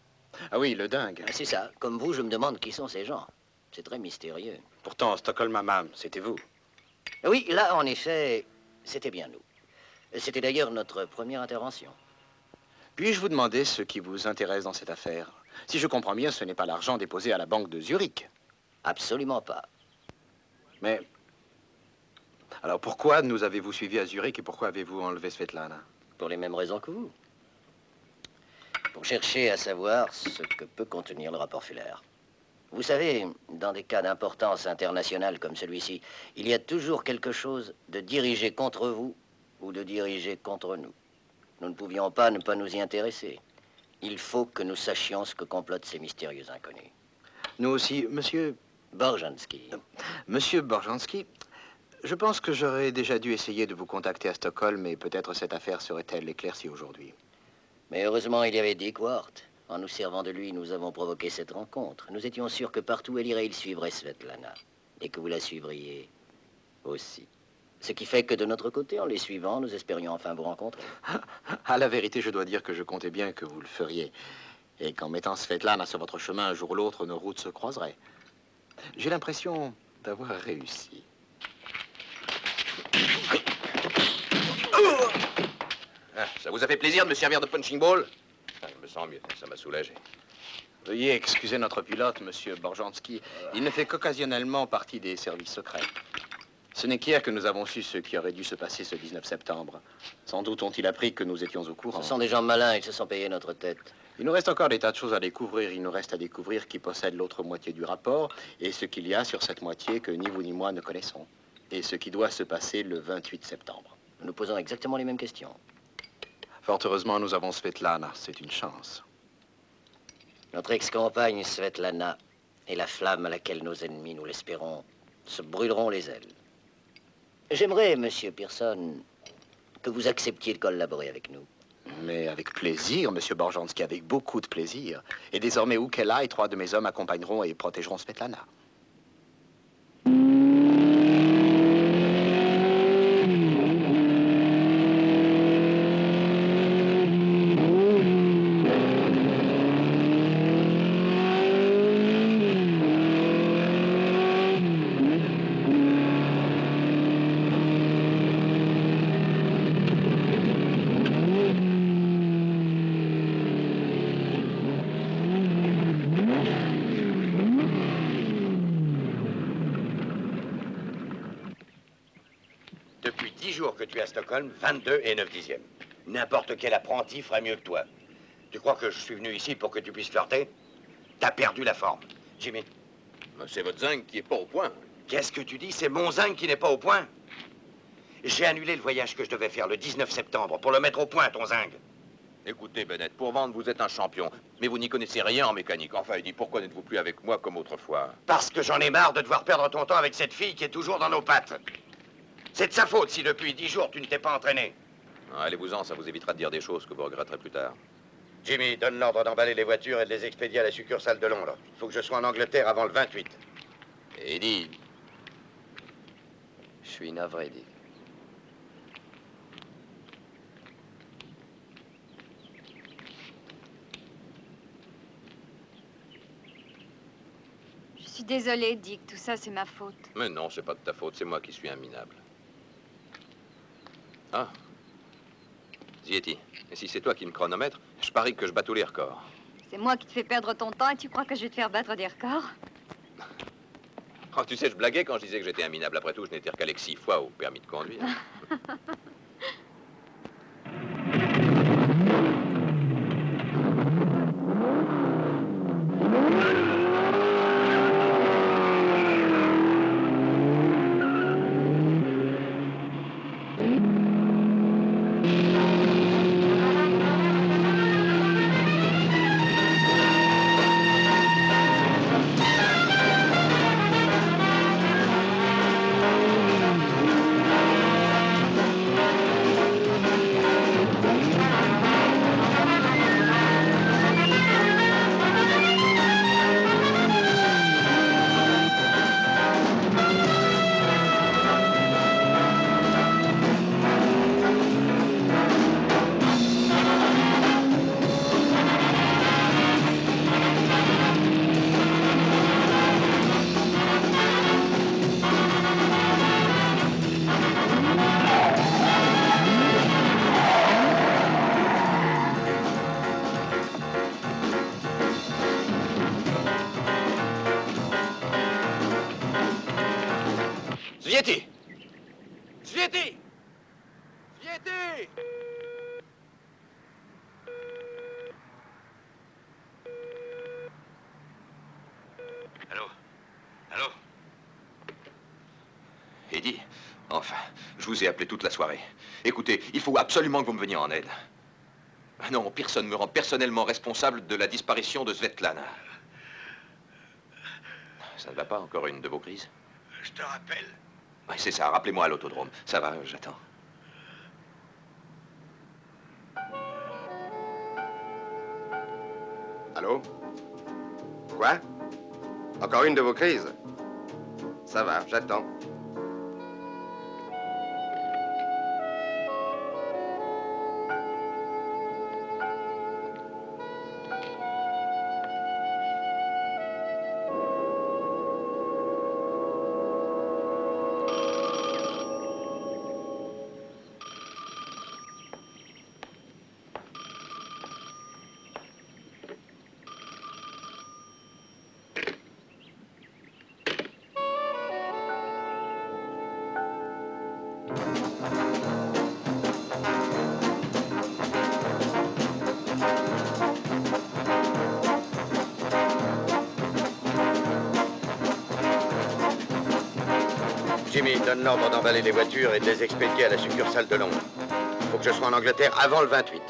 Ah oui, le dingue. C'est ça. Comme vous, je me demande qui sont ces gens. C'est très mystérieux. Pourtant, Stockholm Mamam, c'était vous. Oui, là, en effet, c'était bien nous. C'était d'ailleurs notre première intervention. Puis-je vous demander ce qui vous intéresse dans cette affaire? Si je comprends bien, ce n'est pas l'argent déposé à la banque de Zurich. Absolument pas. Mais... alors pourquoi nous avez-vous suivis à Zurich et pourquoi avez-vous enlevé Svetlana? Pour les mêmes raisons que vous. Pour chercher à savoir ce que peut contenir le rapport Fuller. Vous savez, dans des cas d'importance internationale comme celui-ci, il y a toujours quelque chose de dirigé contre vous ou de dirigé contre nous. Nous ne pouvions pas ne pas nous y intéresser. Il faut que nous sachions ce que complotent ces mystérieux inconnus. Nous aussi, monsieur... Borjanski. Monsieur Borjanski, je pense que j'aurais déjà dû essayer de vous contacter à Stockholm et peut-être cette affaire serait-elle éclaircie aujourd'hui. Mais heureusement, il y avait Dick Ward. En nous servant de lui, nous avons provoqué cette rencontre. Nous étions sûrs que partout où elle irait, il suivrait Svetlana. Et que vous la suivriez aussi. Ce qui fait que de notre côté, en les suivant, nous espérions enfin vous rencontrer. À la vérité, je dois dire que je comptais bien que vous le feriez. Et qu'en mettant Svetlana sur votre chemin, un jour ou l'autre, nos routes se croiseraient. J'ai l'impression d'avoir réussi. Ah, ça vous a fait plaisir de me servir de punching ball? Ah, je me sens mieux, ça m'a soulagé. Veuillez excuser notre pilote, monsieur Borjanski. Il ne fait qu'occasionnellement partie des services secrets. Ce n'est qu'hier que nous avons su ce qui aurait dû se passer ce 19 septembre. Sans doute ont-ils appris que nous étions au courant. Ce sont des gens malins, ils se sont payés notre tête. Il nous reste encore des tas de choses à découvrir. Il nous reste à découvrir qui possède l'autre moitié du rapport et ce qu'il y a sur cette moitié que ni vous ni moi ne connaissons. Et ce qui doit se passer le 28 septembre. Nous nous posons exactement les mêmes questions. Fort heureusement, nous avons Svetlana. C'est une chance. Notre ex-compagne Svetlana est la flamme à laquelle nos ennemis, nous l'espérons, se brûleront les ailes. J'aimerais, monsieur Pearson, que vous acceptiez de collaborer avec nous. Mais avec plaisir, monsieur Borjanski, avec beaucoup de plaisir. Et désormais, où qu'elle aille, 3 de mes hommes accompagneront et protégeront Svetlana. Depuis 10 jours que tu es à Stockholm, 22 et 9 dixièmes. N'importe quel apprenti ferait mieux que toi. Tu crois que je suis venu ici pour que tu puisses flirter? T'as perdu la forme. Jimmy. C'est votre zinc qui est pas au point. Qu'est-ce que tu dis? C'est mon zinc qui n'est pas au point? J'ai annulé le voyage que je devais faire le 19 septembre pour le mettre au point, ton zinc. Écoutez, Bennett, pour vendre, vous êtes un champion. Mais vous n'y connaissez rien en mécanique. Enfin, il dit, pourquoi n'êtes-vous plus avec moi comme autrefois? Parce que j'en ai marre de devoir perdre ton temps avec cette fille qui est toujours dans nos pattes. C'est de sa faute si depuis 10 jours tu ne t'es pas entraîné. Ah, allez-vous-en, ça vous évitera de dire des choses que vous regretterez plus tard. Jimmy, donne l'ordre d'emballer les voitures et de les expédier à la succursale de Londres. Il faut que je sois en Angleterre avant le 28. Eddie. Je suis navré, Dick. Je suis désolée, Dick. Tout ça, c'est ma faute. Mais non, c'est pas de ta faute, c'est moi qui suis un minable. Ah. Zietti, et si c'est toi qui me chronomètre, je parie que je bats tous les records. C'est moi qui te fais perdre ton temps et tu crois que je vais te faire battre des records? Oh, tu sais, je blaguais quand je disais que j'étais un minable. Après tout, je n'étais recalé que 6 fois au permis de conduire. Zietti! Zietti! Zietti! Allô? Allô? Eddie, enfin, je vous ai appelé toute la soirée. Écoutez, il faut absolument que vous me veniez en aide. Non, personne ne me rend personnellement responsable de la disparition de Svetlana. Ça ne va pas, encore une de vos crises? Je te rappelle. Oui, c'est ça, rappelez-moi à l'autodrome. Ça va, j'attends. Allô? Quoi? Encore une de vos crises? Ça va, j'attends. Jimmy, donne l'ordre d'emballer les voitures et de les expédier à la succursale de Londres. Il faut que je sois en Angleterre avant le 28.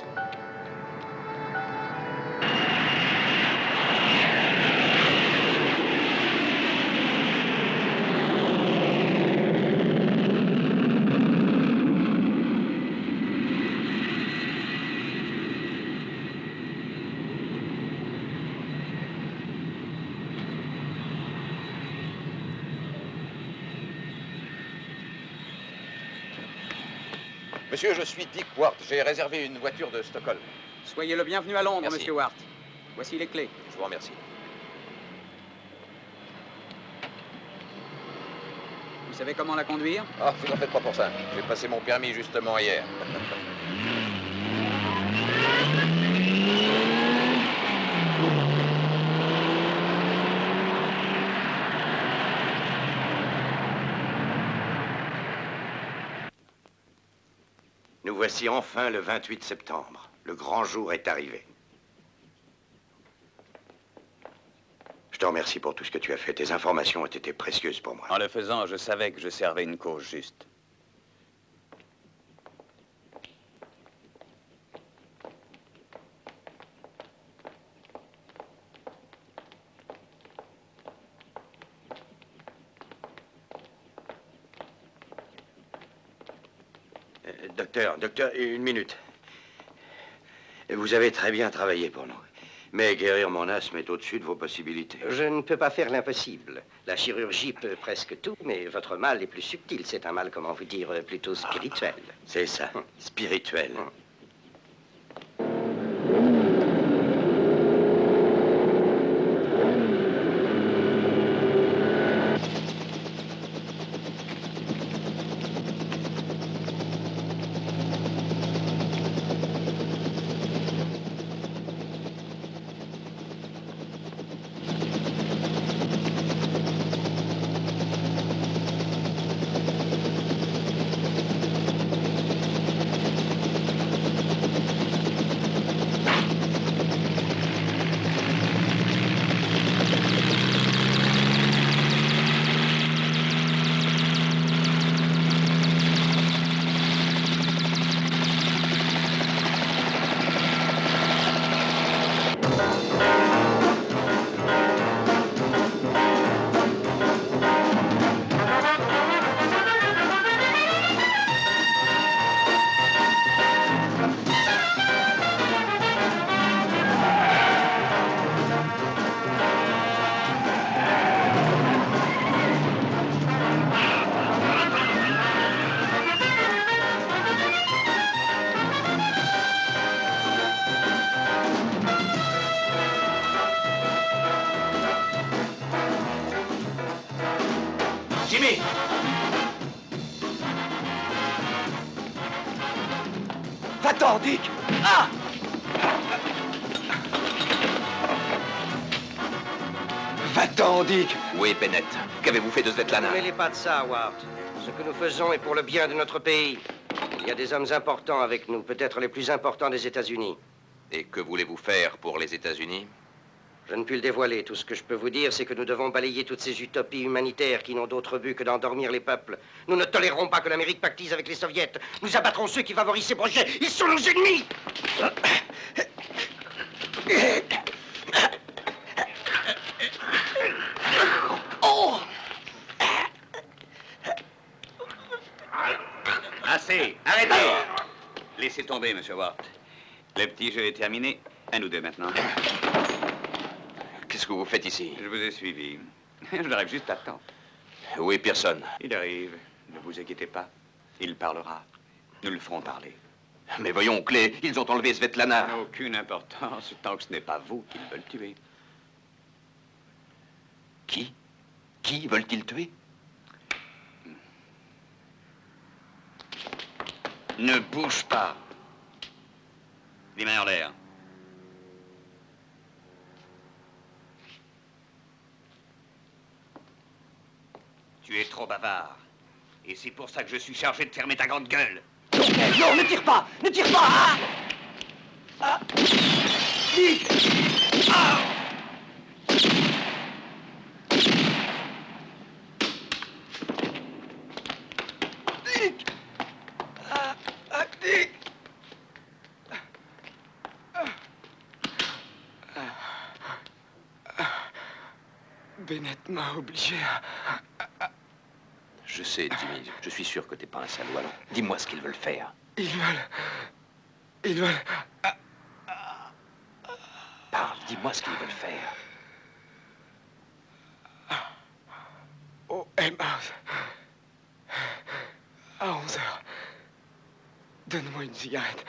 Monsieur, je suis Dick Ward. J'ai réservé une voiture de Stockholm. Soyez le bienvenu à Londres, Merci. monsieur Ward. Voici les clés. Je vous remercie. Vous savez comment la conduire? Ah, vous n'en faites pas pour ça. J'ai passé mon permis justement hier. Nous voici enfin le 28 septembre. Le grand jour est arrivé. Je te remercie pour tout ce que tu as fait. Tes informations ont été précieuses pour moi. En le faisant, je savais que je servais une cause juste. Docteur, une minute. Vous avez très bien travaillé pour nous. Mais guérir mon asthme est au-dessus de vos possibilités. Je ne peux pas faire l'impossible. La chirurgie peut presque tout, mais votre mal est plus subtil. C'est un mal, comment vous dire, plutôt spirituel. C'est ça, spirituel. Jimmy! Va-t'en, Dick! Ah! Va-t'en, Dick! Où est Bennett? Qu'avez-vous fait de Svetlana? Ne mêlez pas de ça, Ward. Ce que nous faisons est pour le bien de notre pays. Il y a des hommes importants avec nous, peut-être les plus importants des États-Unis. Et que voulez-vous faire pour les États-Unis? Je ne puis le dévoiler. Tout ce que je peux vous dire, c'est que nous devons balayer toutes ces utopies humanitaires qui n'ont d'autre but que d'endormir les peuples. Nous ne tolérerons pas que l'Amérique pactise avec les Soviets. Nous abattrons ceux qui favorisent ces projets. Ils sont nos ennemis! Oh! Assez! Arrêtez! Laissez tomber, monsieur Ward. Le petit jeu est terminé. À nous deux maintenant. Qu'est-ce que vous faites ici? Je vous ai suivi. Je arrive juste à temps. Où est Pearson? Il arrive. Ne vous inquiétez pas. Il parlera. Nous le ferons parler. Mais voyons, Clé, ils ont enlevé Svetlana. Ça n'a aucune importance tant que ce n'est pas vous qu'ils veulent tuer. Qui? Qui veulent-ils tuer? Ne bouge pas. Les mains en l'air. Tu es trop bavard. Et c'est pour ça que je suis chargé de fermer ta grande gueule. Non, ne tire pas! Ne tire pas! Ah! Ah! Dick! Ah! Dick! Ah! Ah! Dick! Bennett m'a obligé à... Je sais, Jimmy. Je suis sûr que t'es pas un salaud. Alors, dis-moi ce qu'ils veulent faire. Ils veulent... Parle, dis-moi ce qu'ils veulent faire. Au M-House. À 11h. Donne-moi une cigarette.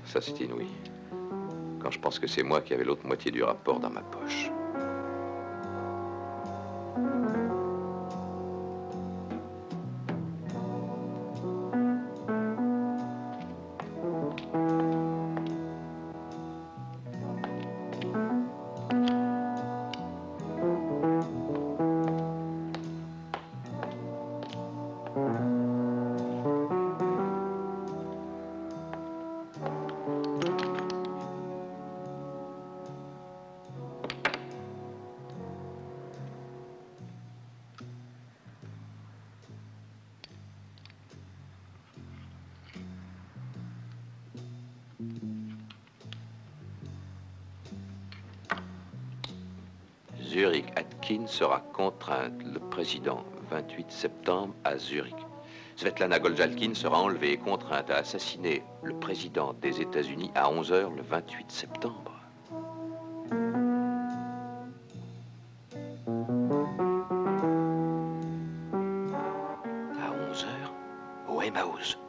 Ça, c'est inouï. Quand je pense que c'est moi qui avais l'autre moitié du rapport dans ma poche. Zurich Atkins sera contrainte, le président, 28 septembre à Zurich. Svetlana Goljalkin sera enlevée et contrainte à assassiner le président des États-Unis à 11 h le 28 septembre. À 11 h au Emmaüs.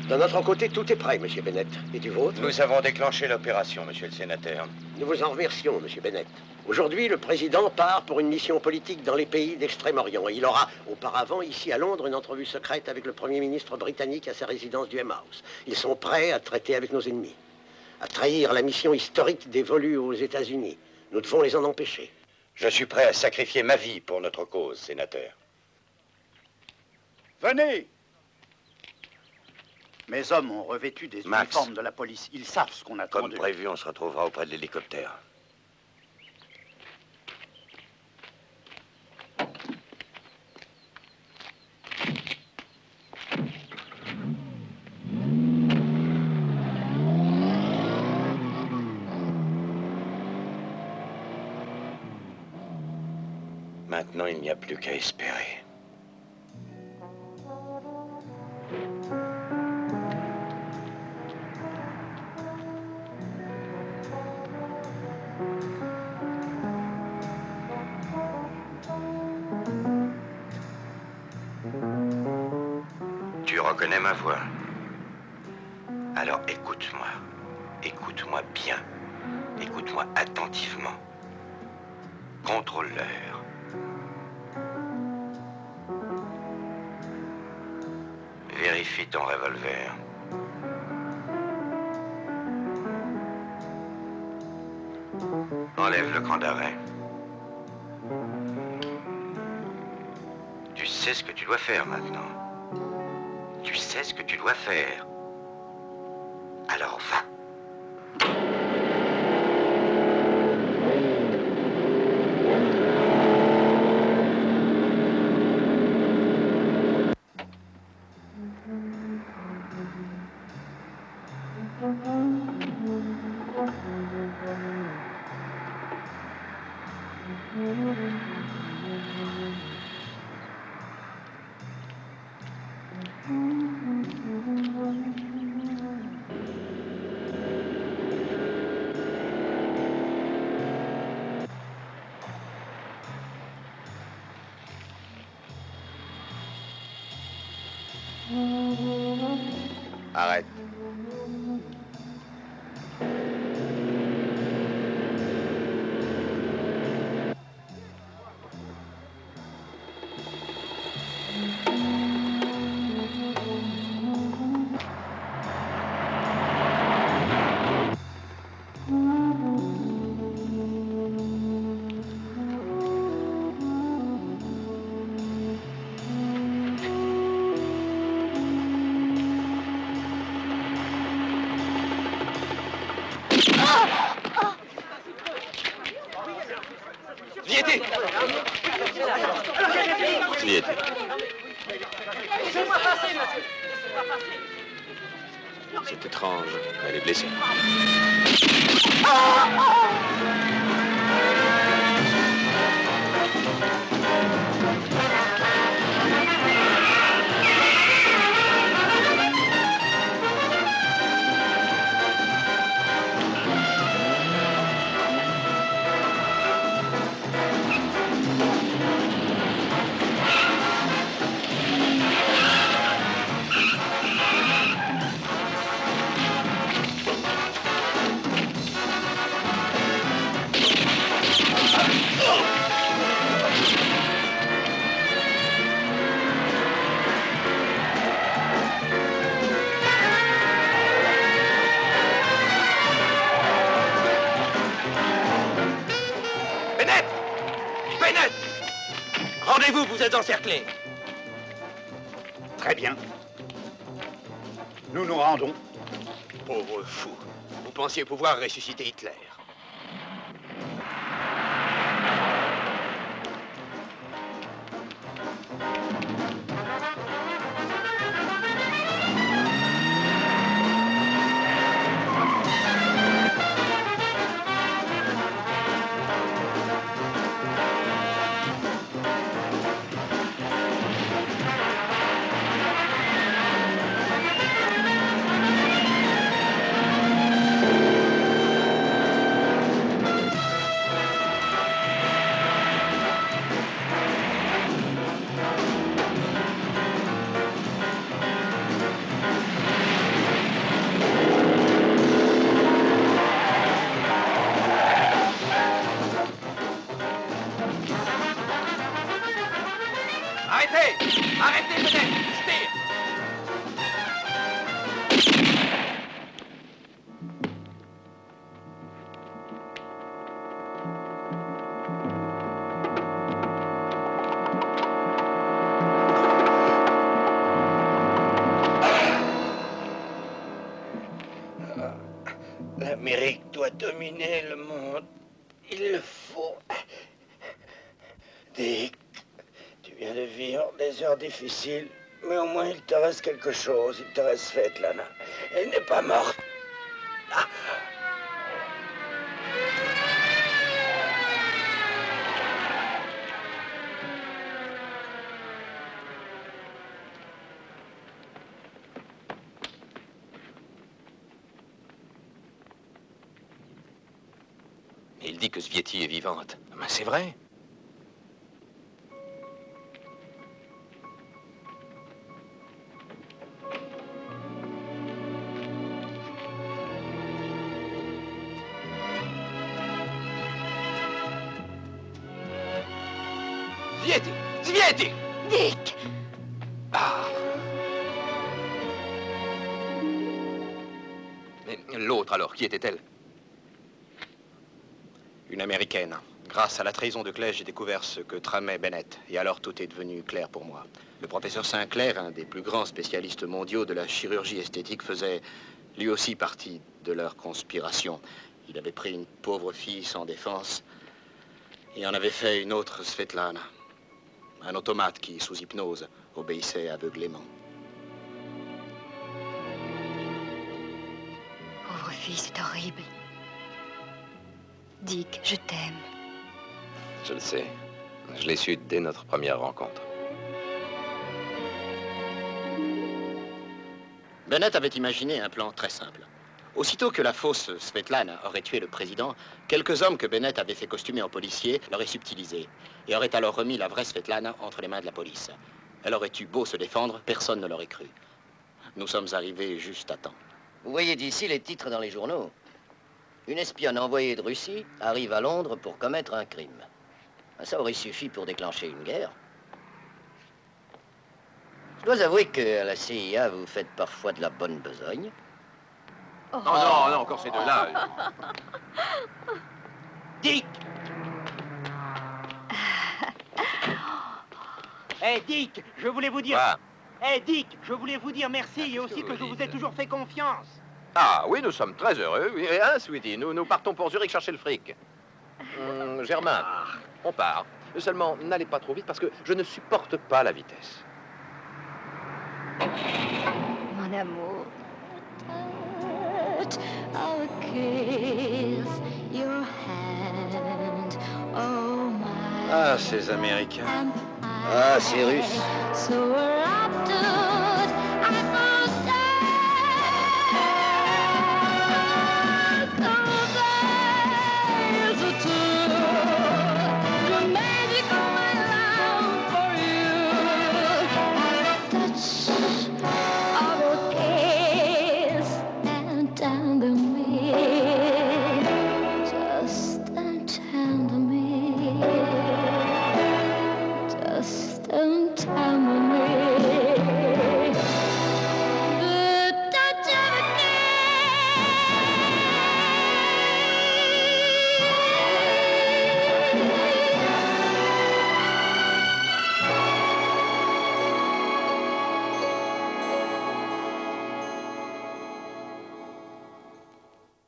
De notre côté, tout est prêt, Monsieur Bennett. Et du vôtre? Nous avons déclenché l'opération, Monsieur le Sénateur. Nous vous en remercions, Monsieur Bennett. Aujourd'hui, le président part pour une mission politique dans les pays d'Extrême-Orient. Il aura auparavant, ici à Londres, une entrevue secrète avec le Premier ministre britannique à sa résidence du Emmaüs. Ils sont prêts à traiter avec nos ennemis, à trahir la mission historique dévolue aux États-Unis. Nous devons les en empêcher. Je suis prêt à sacrifier ma vie pour notre cause, Sénateur. Venez! Mes hommes ont revêtu des Max. uniformes de la police. Ils savent ce qu'on attend Comme prévu, on se retrouvera auprès de l'hélicoptère. Maintenant, il n'y a plus qu'à espérer. Tu reconnais ma voix? Alors écoute-moi. Écoute-moi bien. Écoute-moi attentivement. Contrôle l'heure. Vérifie ton revolver. Enlève le cran d'arrêt. Tu sais ce que tu dois faire maintenant. Tu sais ce que tu dois faire. Alors va. Arrête. C'est étrange. Elle est blessée. Dépêchez-vous, vous êtes encerclés. Très bien. Nous nous rendons. Pauvre fou. Vous pensiez pouvoir ressusciter Hitler. Arrêtez! Arrêtez, Bennett! Je tire! L'Amérique doit dominer le monde. Il le faut. Dick, tu viens de vivre des heures difficiles, mais au moins il te reste quelque chose. Il te reste Svetlana. Elle n'est pas morte. Ah. Il dit que Svieti est vivante. Mais c'est vrai. Svieti! Svieti! Dick! Ah. Mais l'autre alors, qui était-elle? Une Américaine. Grâce à la trahison de Clay, j'ai découvert ce que tramait Bennett. Et alors tout est devenu clair pour moi. Le professeur Sinclair, un des plus grands spécialistes mondiaux de la chirurgie esthétique, faisait lui aussi partie de leur conspiration. Il avait pris une pauvre fille sans défense et en avait fait une autre Svetlana. Un automate qui, sous hypnose, obéissait aveuglément. Pauvre fille, c'est horrible. Dick, je t'aime. Je le sais. Je l'ai su dès notre première rencontre. Bennett avait imaginé un plan très simple. Aussitôt que la fausse Svetlana aurait tué le président, quelques hommes que Bennett avait fait costumer en policier l'auraient subtilisé et auraient alors remis la vraie Svetlana entre les mains de la police. Elle aurait eu beau se défendre, personne ne l'aurait cru. Nous sommes arrivés juste à temps. Vous voyez d'ici les titres dans les journaux. Une espionne envoyée de Russie arrive à Londres pour commettre un crime. Ça aurait suffi pour déclencher une guerre. Je dois avouer qu'à la CIA, vous faites parfois de la bonne besogne. Oh non, non, encore ces deux-là. Dick! Hé, Dick, je voulais vous dire... Hé, Dick, je voulais vous dire merci et aussi que je vous ai toujours fait confiance. Ah oui, nous sommes très heureux. Oui, hein, Sweetie, nous partons pour Zurich chercher le fric. Germain, on part. Seulement, n'allez pas trop vite parce que je ne supporte pas la vitesse. Mon amour. I'll kiss your hand. Oh my. Ah, ces Américains. Ah, ces Russes. So we're up to